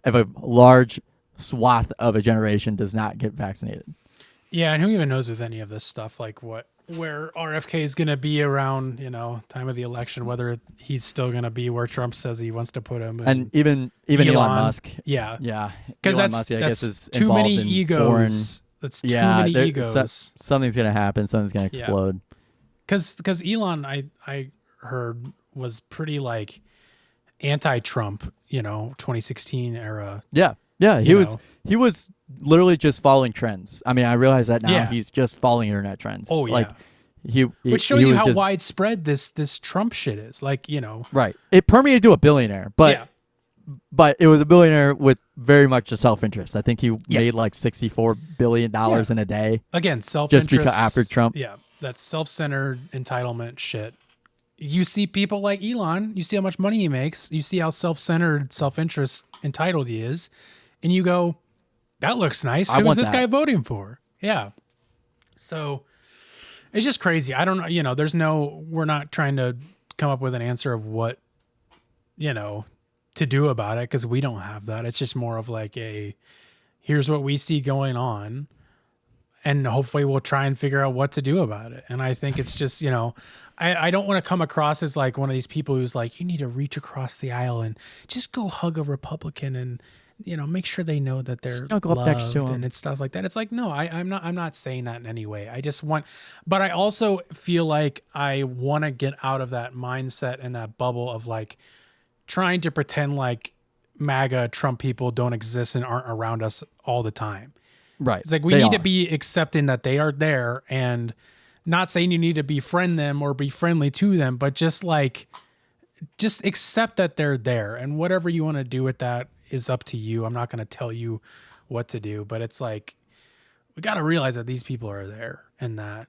if a large swath of a generation does not get vaccinated. Yeah, and who even knows with any of this stuff, like where RFK is going to be around, time of the election, whether he's still going to be where Trump says he wants to put him. And even Elon Musk. Yeah. Yeah. Because that's is too many in egos. That's too many egos. Something's going to happen. Something's going to explode. Because Elon, I heard, was pretty like anti-Trump, 2016 era. Yeah. Yeah. He was literally just following trends. I mean, I realize that now. He's just following internet trends. Oh, yeah. Like, which shows you how widespread this Trump shit is. Like, Right. It permeated to a billionaire, but it was a billionaire with very much a self-interest. I think he made like $64 billion in a day. Again, self-interest. Just because after Trump. Yeah. That's self-centered entitlement shit. You see people like Elon, you see how much money he makes, you see how self-centered, self-interest entitled he is, and you go, that looks nice. Who is this guy voting for? Yeah. So it's just crazy. I don't know. We're not trying to come up with an answer of what, to do about it, because we don't have that. It's just more of like here's what we see going on, and hopefully we'll try and figure out what to do about it. And I think it's just, I don't want to come across as like one of these people who's like, you need to reach across the aisle and just go hug a Republican and, make sure they know that they're loved and it's stuff like that. It's like, no, I'm not saying that in any way. But I also feel like I want to get out of that mindset and that bubble of like trying to pretend like MAGA Trump people don't exist and aren't around us all the time. Right. It's like we need to be accepting that they are there, and not saying you need to befriend them or be friendly to them, but just accept that they're there, and whatever you want to do with that is up to you. I'm not going to tell you what to do, but it's like, we got to realize that these people are there, and that,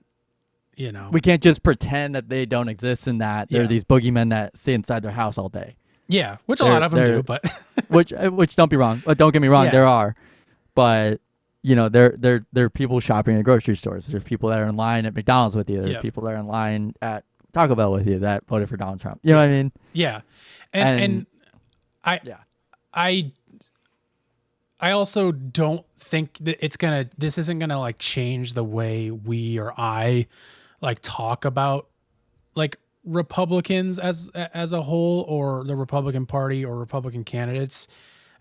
we can't just pretend that they don't exist and that they're these boogeymen that stay inside their house all day. Yeah. Which a lot of them do, but which don't be wrong. Don't get me wrong. There are, but there are people shopping at grocery stores. There's people that are in line at McDonald's with you. There's people that are in line at Taco Bell with you that voted for Donald Trump. You know what I mean? Yeah. And I also don't think that this isn't gonna like change the way we or I like talk about like Republicans as a whole, or the Republican Party or Republican candidates,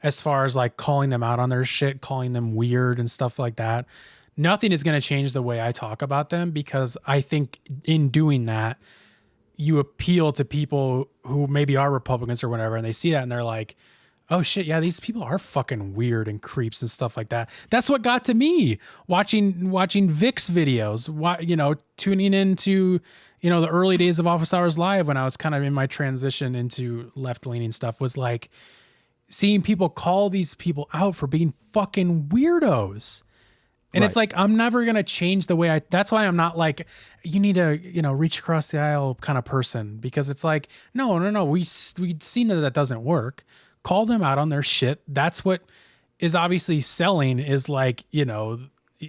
as far as like calling them out on their shit, calling them weird and stuff like that. Nothing is going to change the way I talk about them, because I think in doing that, you appeal to people who maybe are Republicans or whatever, and they see that and they're like, oh shit, yeah, these people are fucking weird and creeps and stuff like that. That's what got to me watching Vic's videos, tuning into, the early days of Office Hours Live when I was kind of in my transition into left-leaning stuff, was like seeing people call these people out for being fucking weirdos. And it's like, I'm never going to change the way that's why I'm not like, you need to, reach across the aisle kind of person, because it's like, no, we've seen that doesn't work. Call them out on their shit. That's what is obviously selling, is like,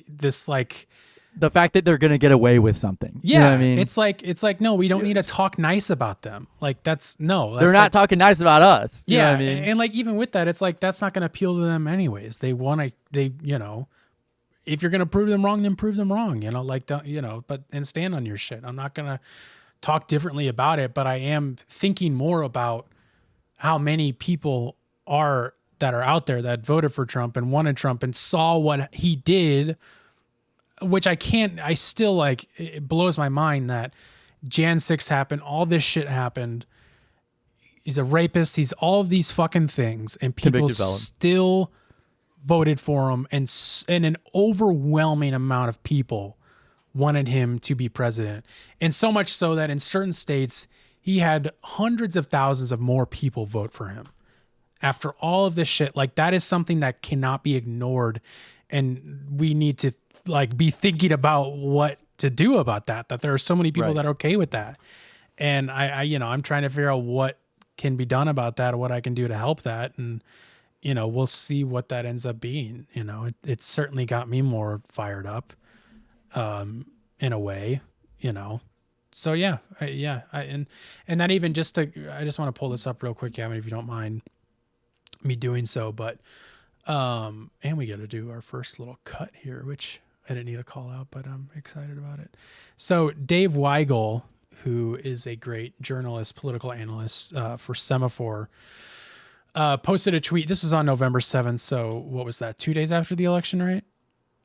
this like, the fact that they're going to get away with something. Yeah. You know what I mean? It's like, no, we don't need to talk nice about them. Like they're not talking nice about us. You know what I mean? And like, even with that, it's like, that's not going to appeal to them anyways. If you're going to prove them wrong, then prove them wrong, and stand on your shit. I'm not going to talk differently about it, but I am thinking more about how many people are that are out there that voted for Trump and wanted Trump and saw what he did, which I still like, it blows my mind that Jan 6 happened, all this shit happened. He's a rapist. He's all of these fucking things, and people still voted for him, and an overwhelming amount of people wanted him to be president. And so much so that in certain states, he had hundreds of thousands of more people vote for him. After all of this shit, like, that is something that cannot be ignored, and we need to like be thinking about what to do about that there are so many people that are okay with that. And I I'm trying to figure out what can be done about that, or what I can do to help that. And, we'll see what that ends up being. It certainly got me more fired up, in a way, So yeah, and not even just I just want to pull this up real quick, Gavin, if you don't mind me doing so. But, and we got to do our first little cut here, which I didn't need a call out, but I'm excited about it. So Dave Weigel, who is a great journalist, political analyst for Semaphore, posted a tweet. This was on November 7th. So what was that? 2 days after the election, right?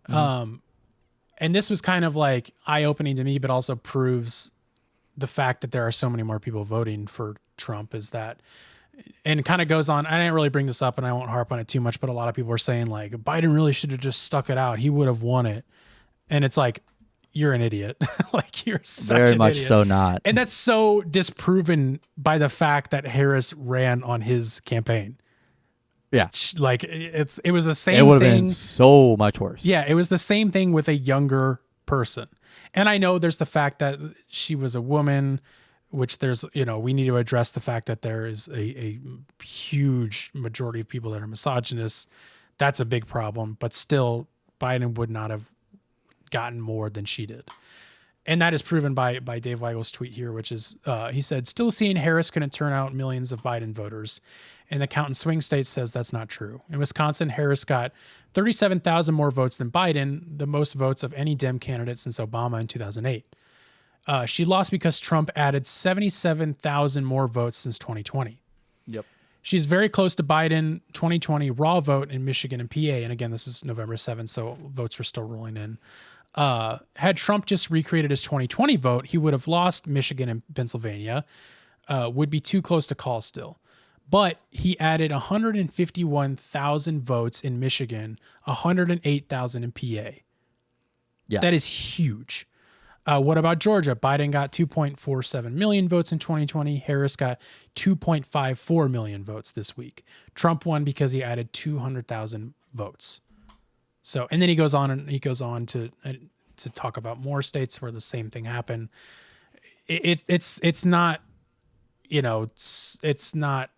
Mm-hmm. And this was kind of like eye-opening to me, but also proves the fact that there are so many more people voting for Trump, is that, and it kind of goes on. I didn't really bring this up and I won't harp on it too much, but a lot of people are saying like Biden really should have just stuck it out. He would have won it. And it's like, you're an idiot. Like, you're such very an much idiot. So not. And that's so disproven by the fact that Harris ran on his campaign. Yeah. Like, it was the same thing. It would have been so much worse. Yeah. It was the same thing with a younger person. And I know there's the fact that she was a woman, which there's, we need to address the fact that there is a huge majority of people that are misogynists. That's a big problem, but still Biden would not have gotten more than she did. And that is proven by Dave Weigel's tweet here, which is, he said, still seeing Harris couldn't turn out millions of Biden voters. And the count in swing states says that's not true. In Wisconsin, Harris got 37,000 more votes than Biden, the most votes of any Dem candidate since Obama in 2008. She lost because Trump added 77,000 more votes since 2020. Yep. She's very close to Biden 2020 raw vote in Michigan and PA. And again, this is November 7th, so votes were still rolling in. Had Trump just recreated his 2020 vote, he would have lost Michigan and Pennsylvania, would be too close to call still. But he added 151,000 votes in Michigan, 108,000 in PA. Yeah. That is huge. What about Georgia? Biden got 2.47 million votes in 2020. Harris got 2.54 million votes this week. Trump won because he added 200,000 votes. So, and then he goes on to talk about more states where the same thing happened. It's not, it's not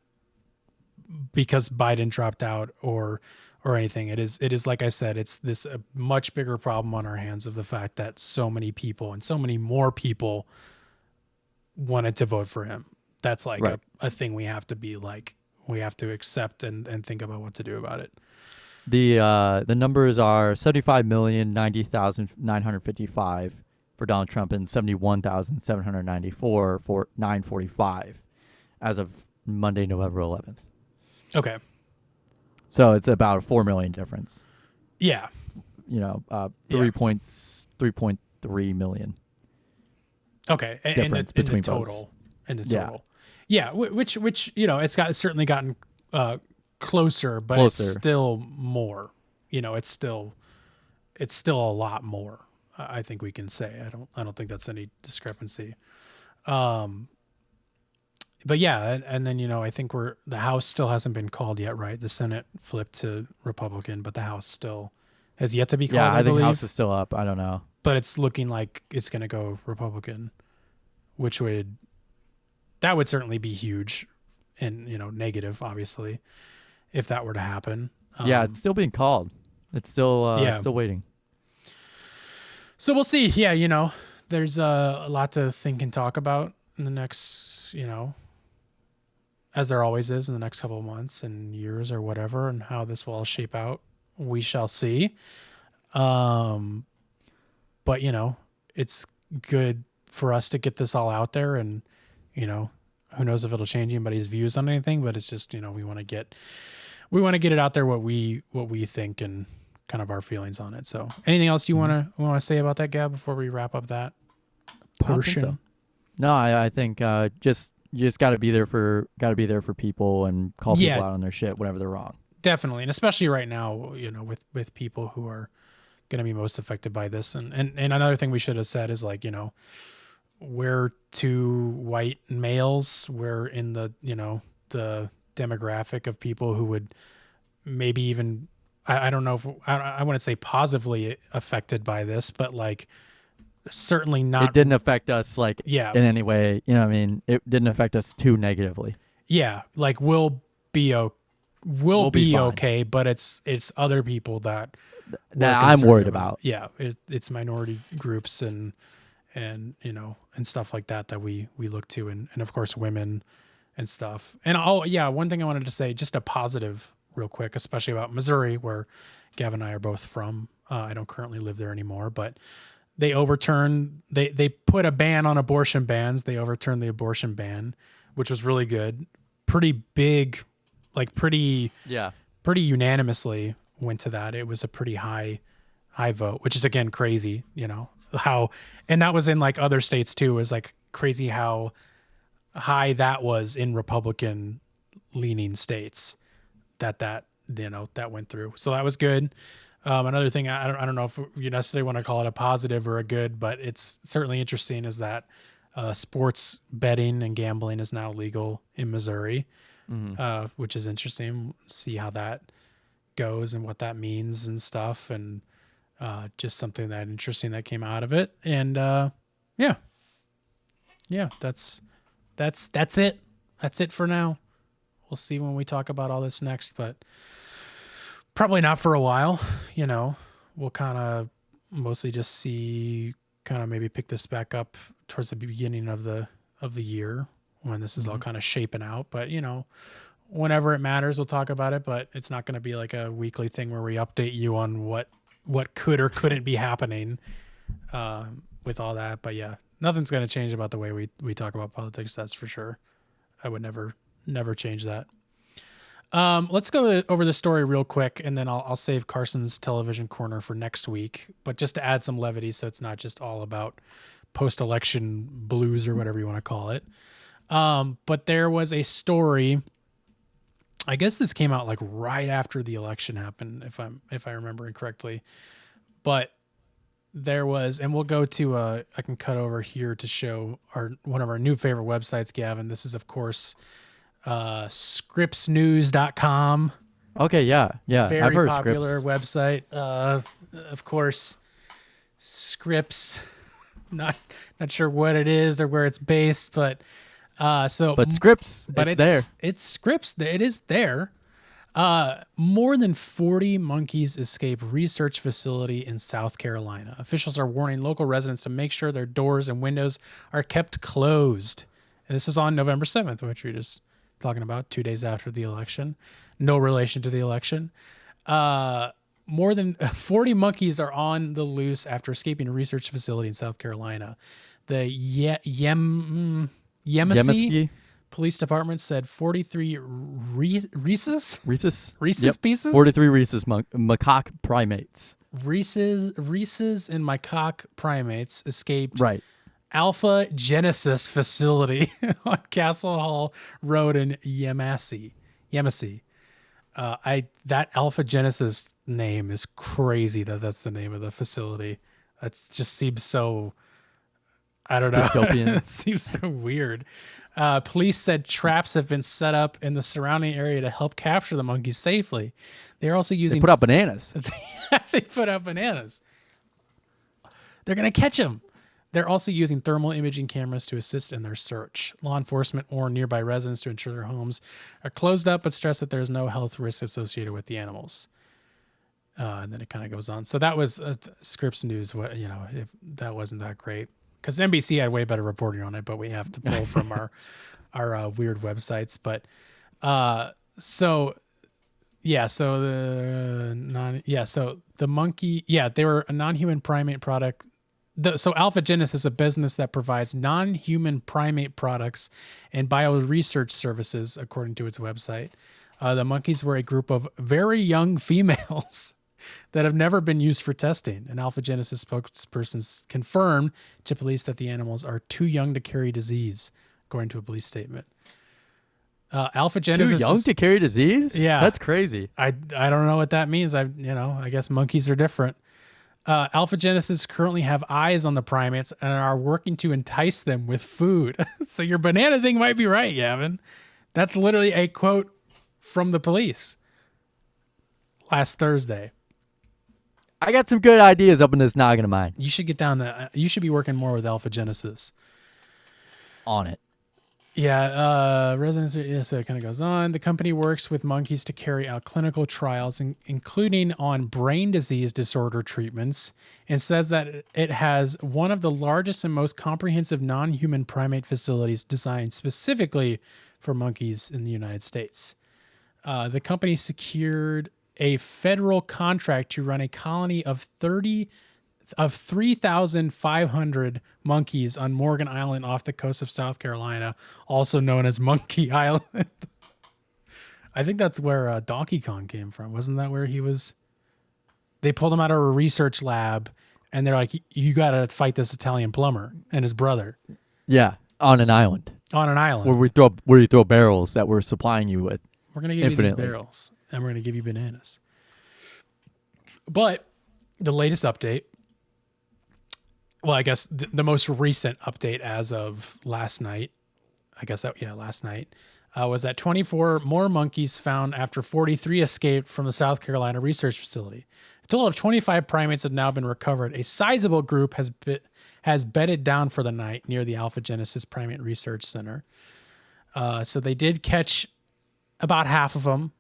because Biden dropped out or anything. It is like I said, it's this a much bigger problem on our hands of the fact that so many people and so many more people wanted to vote for him. That's like right. a thing we have to be like, we have to accept and think about what to do about it. The numbers are 75,090,955 for Donald Trump and 71,794 for 945 as of Monday, November 11th. Okay. So it's about a 4 million difference. Yeah. 3.3 million. Okay. Difference between the total. votes. In the total. Yeah. Which it's certainly gotten closer, but it's still more. It's still a lot more. I think we can say. I don't think that's any discrepancy. But yeah, and then I think the House still hasn't been called yet, right? The Senate flipped to Republican, but the House still has yet to be called. Yeah, I think believe. House is still up. I don't know, but it's looking like it's going to go Republican, which would certainly be huge, and negative, obviously, if that were to happen. Yeah, it's still being called. It's still still waiting. So we'll see. Yeah, there's a lot to think and talk about in the next, as there always is in the next couple of months and years or whatever, and how this will all shape out. We shall see. But it's good for us to get this all out there, and, who knows if it'll change anybody's views on anything, but it's just, we want to we want to get it out there what we think and kind of our feelings on it. So anything else you want to say about that, Gab, before we wrap up that portion? So. No, I think you just got to be there for people and call people out on their shit whenever they're wrong. Definitely, and especially right now, with people who are going to be most affected by this. And another thing we should have said is like, we're two white males. We're in the the demographic of people who would maybe even I don't know if I wouldn't say positively affected by this, but like certainly not. It didn't affect us like in any way. You know what I mean? It didn't affect us too negatively. Yeah, like we'll be okay, but it's other people that I'm worried about. Yeah, it's minority groups and and stuff like that we look to, and of course women and stuff. And one thing I wanted to say, just a positive real quick, especially about Missouri, where Gavin and I are both from. I don't currently live there anymore, but they put a ban on abortion bans. They overturned the abortion ban, which was really good. Pretty big, like pretty unanimously went to that. It was a pretty high vote, which is again crazy, how, and that was in like other states too. It was like crazy how high that was in Republican leaning states that went through. So that was good. Another thing, I don't know if you necessarily want to call it a positive or a good, but it's certainly interesting, is that sports betting and gambling is now legal in Missouri, which is interesting. See how that goes and what that means and stuff, and just something that interesting that came out of it. And that's it. That's it for now. We'll see when we talk about all this next, but probably not for a while. We'll kind of mostly just see, kind of maybe pick this back up towards the beginning of the year when this is all kind of shaping out. But whenever it matters, we'll talk about it. But it's not going to be like a weekly thing where we update you on what could or couldn't be happening with all that. But yeah, nothing's going to change about the way we talk about politics. That's for sure. I would never change that. Let's go over the story real quick, and then I'll save Carson's television corner for next week. But just to add some levity, so it's not just all about post-election blues or whatever you want to call it. But there was a story. I guess this came out like right after the election happened, if I remember correctly. But there was, and we'll go to I can cut over here to show one of our new favorite websites, Gavin. This is of course scriptsnews.com. Okay, yeah. Very I've heard popular Scripps. website. Of course, Scripps. Not sure what it is or where it's based, but Scripps, but it's there. It's Scripps. It is there. More than 40 monkeys escape research facility in South Carolina. Officials are warning local residents to make sure their doors and windows are kept closed. And this was on November 7th, which we were just talking about, 2 days after the election. No relation to the election. More than 40 monkeys are on the loose after escaping a research facility in South Carolina. The Yemassee Police Department said 43 rhesus pieces? 43 rhesus macaque primates. Rhesus and macaque primates escaped Right. Alpha Genesis facility on Castle Hall Road in Yemassee. That Alpha Genesis name is crazy that's the name of the facility. That just seems so, I don't know. Dystopian. It seems so weird. Police said traps have been set up in the surrounding area to help capture the monkeys safely. They're also using... They put out bananas. They put out bananas. They're going to catch them. They're also using thermal imaging cameras to assist in their search. Law enforcement or nearby residents to ensure their homes are closed up, but stress that there's no health risk associated with the animals. And then it kind of goes on. So that was Scripps News. If that wasn't that great, because NBC had way better reporting on it, but we have to pull from our weird websites. But so the monkey, they were a non-human primate product. So Alpha Genesis is a business that provides non-human primate products and bio research services, according to its website. The monkeys were a group of very young females that have never been used for testing. An Alpha Genesis spokesperson confirmed to police that the animals are too young to carry disease, according to a police statement. Alpha Genesis Too young to carry disease? Yeah. That's crazy. I don't know what that means. I guess monkeys are different. Alpha Genesis currently have eyes on the primates and are working to entice them with food. So your banana thing might be right, Gavin. That's literally a quote from the police last Thursday. I got some good ideas up in this noggin of mine. You should get down there. You should be working more with Alpha Genesis. On it. Yeah, so it kind of goes on. The company works with monkeys to carry out clinical trials, including on brain disease disorder treatments, and says that it has one of the largest and most comprehensive non-human primate facilities designed specifically for monkeys in the United States. The company secured a federal contract to run a colony of 3,500 monkeys on Morgan Island off the coast of South Carolina, also known as Monkey Island. I think that's where Donkey Kong came from. Wasn't that where he was? They pulled him out of a research lab, and they're like, you got to fight this Italian plumber and his brother. Yeah, on an island. On an island. Where you throw barrels that we're supplying you with. We're going to give you these barrels, and we're going to give you bananas. But the latest update, well, I guess the most recent update as of last night, last night, was that 24 more monkeys found after 43 escaped from the South Carolina research facility. A total of 25 primates have now been recovered. A sizable group has bedded down for the night near the Alpha Genesis Primate Research Center. So they did catch about half of them.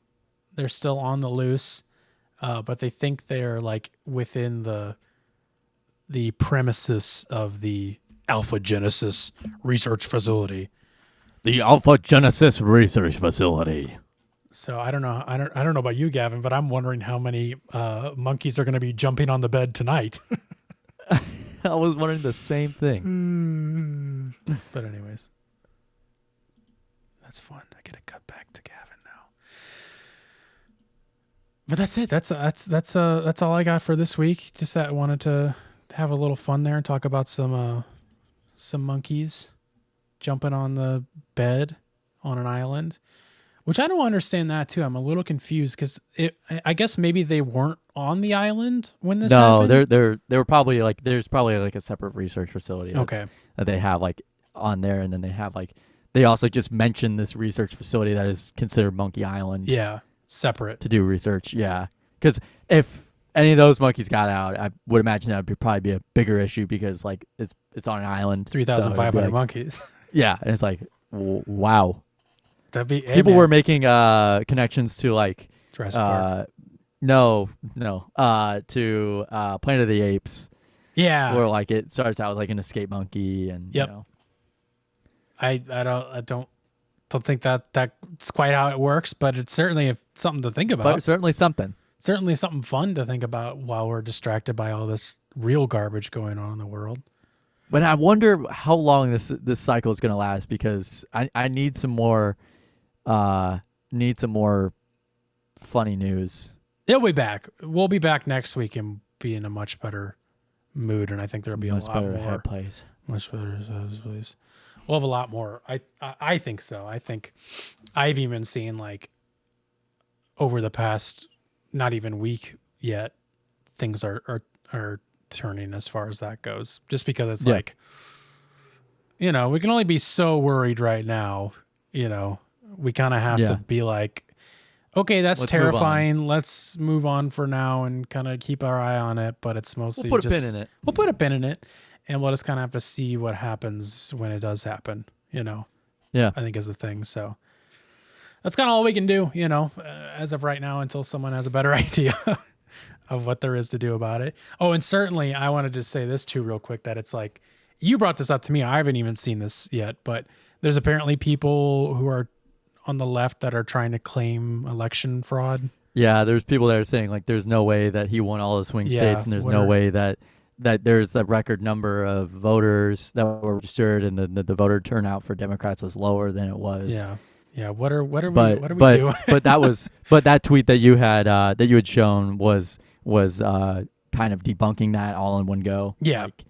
They're still on the loose, but they think they're like within the premises of the Alpha Genesis Research Facility. The Alpha Genesis Research Facility. So I don't know. I don't know about you, Gavin, but I'm wondering how many monkeys are going to be jumping on the bed tonight. I was wondering the same thing. But anyways, that's fun. I get to cut back to Gavin now. But that's it. That's all I got for this week. Just that I wanted to have a little fun there and talk about some monkeys jumping on the bed on an island, which I don't understand that too. I'm a little confused because I guess maybe they weren't on the island when this happened. No, they were probably like, there's probably like a separate research facility that they have like on there, and then they have like, they also just mentioned this research facility that is considered Monkey Island. Yeah, separate to do research. Yeah, because if any of those monkeys got out, I would imagine that would probably be a bigger issue because like it's on an island. 3,500 monkeys. Yeah, and it's like, wow. That'd be people were making connections to like Jurassic Park. to Planet of the Apes. Yeah, where like it starts out with like an escape monkey, and yep. You know. I don't think that's quite how it works, but it's certainly something to think about. But certainly something fun to think about while we're distracted by all this real garbage going on in the world. But I wonder how long this cycle is going to last, because I need some more funny news. It'll be back. We'll be back next week and be in a much better mood, and I think there'll be much a lot better more. headplace. Much better headplace. We'll have a lot more. I think so. I think I've even seen like over the past not even week yet, things are turning as far as that goes, just because it's like, you know, we can only be so worried right now. You know, we kind of have to be like, okay, let's terrifying. Let's move on for now and kind of keep our eye on it. But it's mostly we'll put a pin in it. We'll put a pin in it, and we'll just kind of have to see what happens when it does happen. You know, I think is the thing. So that's kind of all we can do. You know, as of right now, until someone has a better idea of what there is to do about it. Oh, and certainly I wanted to say this too real quick, that it's like, you brought this up to me. I haven't even seen this yet, but there's apparently people who are on the left that are trying to claim election fraud. Yeah, there's people that are saying like there's no way that he won all the swing states, and there's no way that there's a record number of voters that were registered, and the voter turnout for Democrats was lower than it was. Yeah. Yeah. What are we But doing? but that tweet that you had shown was kind of debunking that all in one go. Yeah. Like,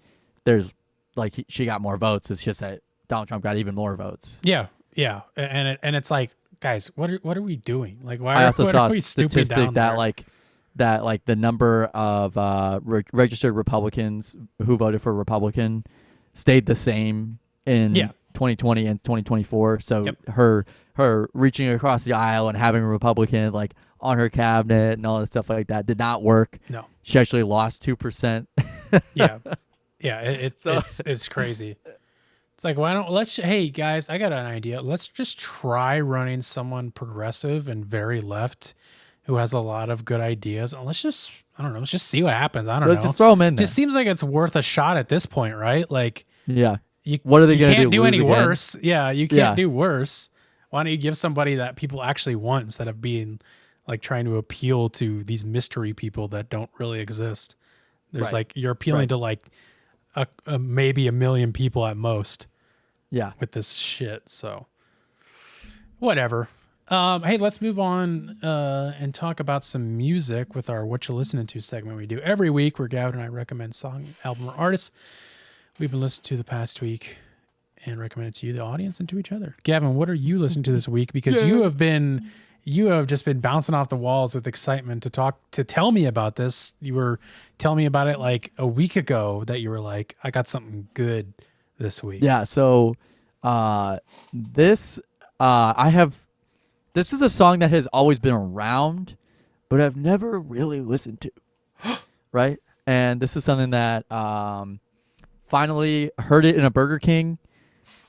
there's she got more votes. It's just that Donald Trump got even more votes. Yeah. Yeah. And it's like, guys, what are we doing? Like, why I also what saw are a we stupid statistic down that there? the number of registered Republicans who voted for Republican stayed the same in 2020 and 2024. So her reaching across the aisle and having a Republican on her cabinet and all that stuff like that did not work. No. She actually lost 2%. Yeah. Yeah. It's crazy. It's like, hey guys, I got an idea. Let's just try running someone progressive and very left who has a lot of good ideas. And let's just see what happens. I don't know. Just throw them in there. It just seems like it's worth a shot at this point, right? Like, yeah. What are they going to do? You can't do any again? worse. Yeah. You can't do worse. Why don't you give somebody that people actually want instead of being trying to appeal to these mystery people that don't really exist? There's you're appealing to maybe 1 million people at most. Yeah. With this shit. So whatever. Hey, let's move on and talk about some music with our What You Listening To segment we do every week, where Gavin and I recommend song, album, or artists we've been listening to the past week and recommend it to you, the audience, and to each other. Gavin, what are you listening to this week? Because you have just been bouncing off the walls with excitement to tell me about this. You were telling me about it a week ago that you were like, I got something good this week. Yeah. So this is a song that has always been around, but I've never really listened to. Right? And this is something that finally heard it in a Burger King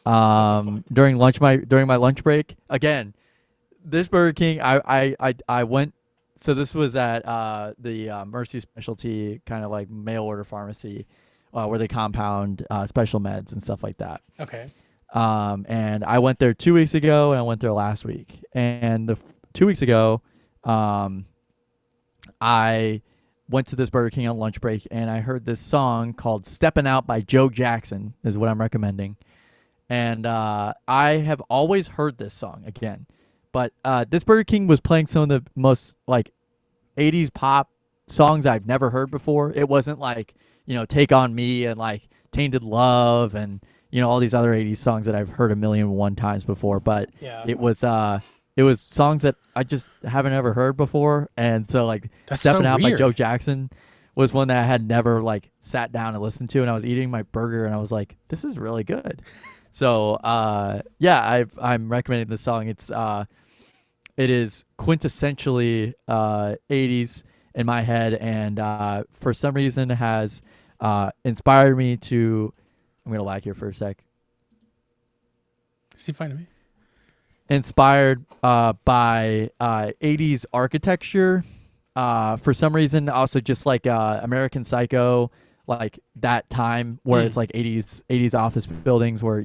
during my lunch break. Again, this Burger King I went. So this was at the Mercy Specialty kind of mail order pharmacy where they compound special meds and stuff like that. Okay. And I went there 2 weeks ago, and I went there last week. And 2 weeks ago, I went to this Burger King on lunch break, and I heard this song called "Steppin' Out" by Joe Jackson, is what I'm recommending. And I have always heard this song again, but this Burger King was playing some of the most 80s pop songs I've never heard before. It wasn't "Take on Me" and "Tainted Love" and all these other 80s songs that I've heard 1,000,001 times before, but it was songs that I just haven't ever heard before. And so "Steppin' Out" by Joe Jackson was one that I had never sat down and listened to, and I was eating my burger and I was like, this is really good. So I'm recommending this song. It is quintessentially 80s in my head, and for some reason has inspired me to. I'm gonna lag here for a sec. See, fine to me. Inspired by 80s architecture. For some reason, also just American Psycho, that time where it's 80s office buildings where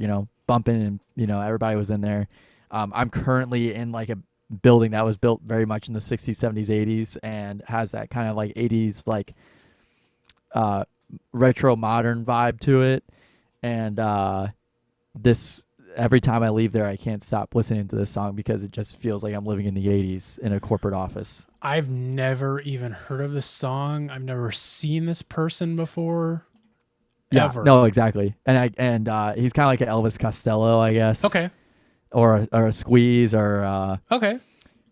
bumping and everybody was in there. I'm currently in a building that was built very much in the 60s, 70s, 80s, and has that kind of 80s retro modern vibe to it. And this, every time I leave there, I can't stop listening to this song because it just feels like I'm living in the 80s in a corporate office. I've never even heard of this song. I've never seen this person before. Yeah, ever. No, exactly. And he's kind of like an Elvis Costello, I guess. Okay. Or a Squeeze or okay.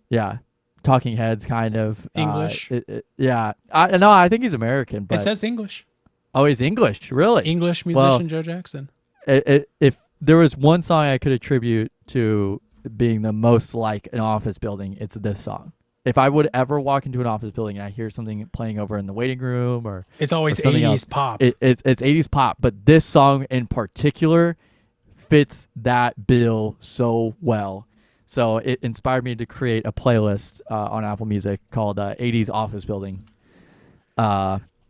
Yeah, Talking Heads kind of English. I think he's American. But it says English. Oh, he's English, really? English musician Joe Jackson. If there was one song I could attribute to being the most like an office building, it's this song. If I would ever walk into an office building and I hear something playing over in the waiting room, or it's always 80s else, pop. It's 80s pop, but this song in particular fits that bill so well. So it inspired me to create a playlist on Apple Music called 80s Office Building.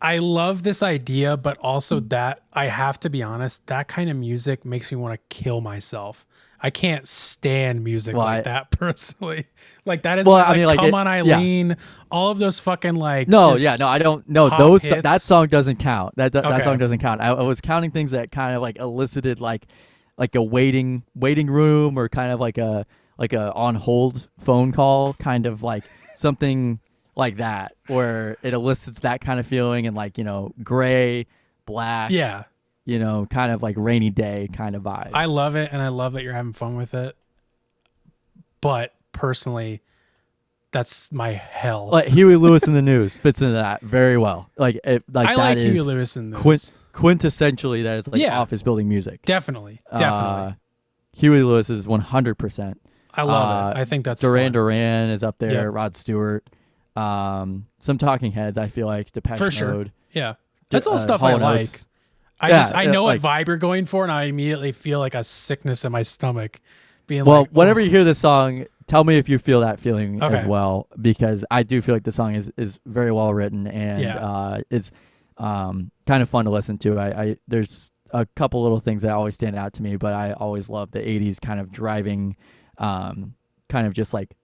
I love this idea, but also that, I have to be honest, that kind of music makes me want to kill myself. I can't stand music that personally. That is Come On Eileen, all of those fucking I don't know. That song doesn't count. That Okay. song doesn't count. I was counting things that kind of elicited like a waiting room, or kind of like a on hold phone call, kind of like something like that, where it elicits that kind of feeling, and like, gray, black, Yeah. Kind of like rainy day kind of vibe. I love it, and I love that you're having fun with it. But personally, that's my hell. Like Huey Lewis in the News fits into that very well. Like I that like is Huey Lewis in this. Quintessentially, that is like Yeah. office building music. Definitely. Huey Lewis is 100%. I love it. I think that's Duran fun. Duran is up there. Yep. Rod Stewart. Some Talking Heads, I feel like. Depeche For sure. Mode. Yeah. That's all stuff I Hall & like. Oates. I know what vibe you're going for, and I immediately feel like a sickness in my stomach. Whenever you hear this song, tell me if you feel that feeling Okay. as well, because I do feel like the song is very well written, and is kind of fun to listen to. I there's a couple little things that always stand out to me, but I always love the 80s kind of driving, kind of just like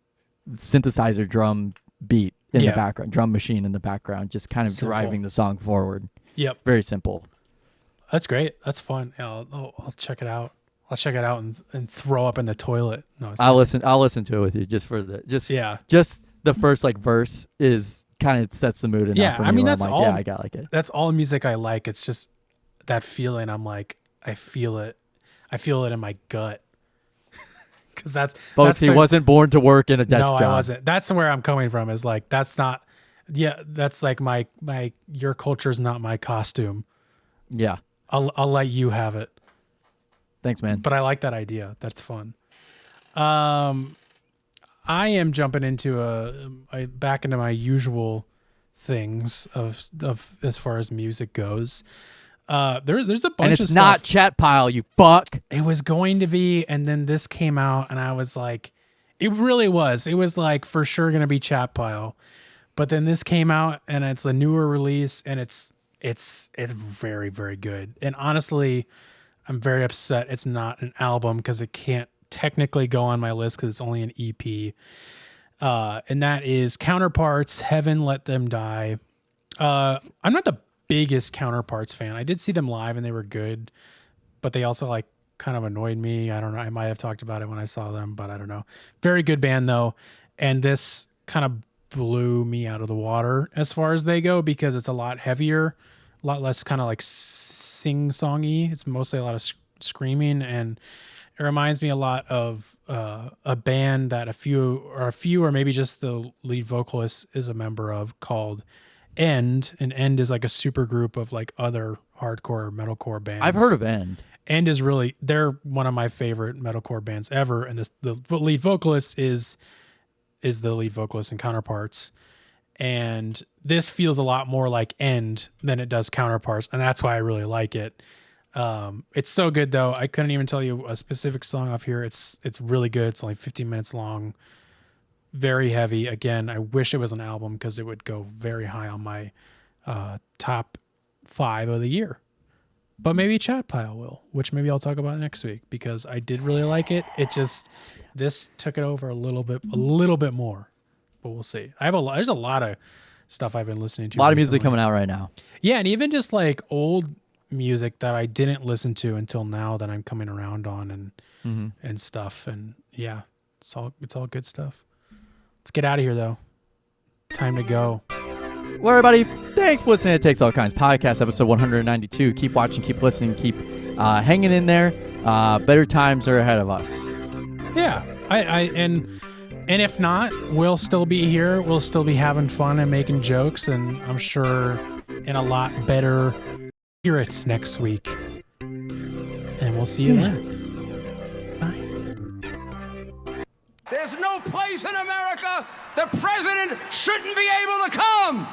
synthesizer drum beat in the background, drum machine in the background, just kind of driving the song forward. Yep. Very simple. That's great. That's fun. Yeah, I'll check it out. I'll check it out and throw up in the toilet. No, I'll listen to it with you just for the just the first like verse is kind of sets the mood enough for me. I mean, where that's I'm all. like, I got like it. That's all music I like. It's just that feeling. I'm like, I feel it. I feel it in my gut. Because Folks, he wasn't born to work in a desk job. No, I wasn't. That's where I'm coming from. Is like that's not. Yeah, that's like my your culture's not my costume. Yeah. I'll let you have it. Thanks, man. But I like that idea. That's fun. I am jumping into back into my usual things of as far as music goes. There's a bunch and of it's stuff. not Chat Pile, you fuck. It was going to be, and then this came out, and I was like, it really was. It was like for sure going to be Chat Pile, but then this came out, and it's a newer release, and it's very, very good. And honestly, I'm very upset it's not an album because it can't technically go on my list because it's only an EP. And that is Counterparts, Heaven Let Them Die. I'm not the biggest Counterparts fan. I did see them live and they were good, but they also like kind of annoyed me. I don't know. I might have talked about it when I saw them, but I don't know. Very good band though. And this kind of blew me out of the water as far as they go because it's a lot heavier, a lot less kind of like sing-songy. It's mostly a lot of screaming, and it reminds me a lot of a band that a few or maybe just the lead vocalist is a member of called End. And End is like a super group of like other hardcore metalcore bands. I've heard of End. End is they're one of my favorite metalcore bands ever, and the lead vocalist is the lead vocalist in Counterparts. And this feels a lot more like End than it does Counterparts, and that's why I really like it. It's so good though. I couldn't even tell you a specific song off here. It's really good. It's only 15 minutes long. Very heavy. Again, I wish it was an album because it would go very high on my top 5 of the year. But maybe Chat Pile will, which maybe I'll talk about next week because I did really like it. This took it over a little bit more, but we'll see. There's a lot of stuff I've been listening to. A lot of music coming out right now. Yeah, and even just like old music that I didn't listen to until now that I'm coming around on and stuff. And yeah, it's all good stuff. Let's get out of here though. Time to go. Well, everybody, thanks for listening to Takes All Kinds podcast, episode 192. Keep watching, keep listening, keep hanging in there. Better times are ahead of us. Yeah, and if not, we'll still be here. We'll still be having fun and making jokes, and I'm sure in a lot better spirits next week. And we'll see you then. Bye. There's no place in America the president shouldn't be able to come.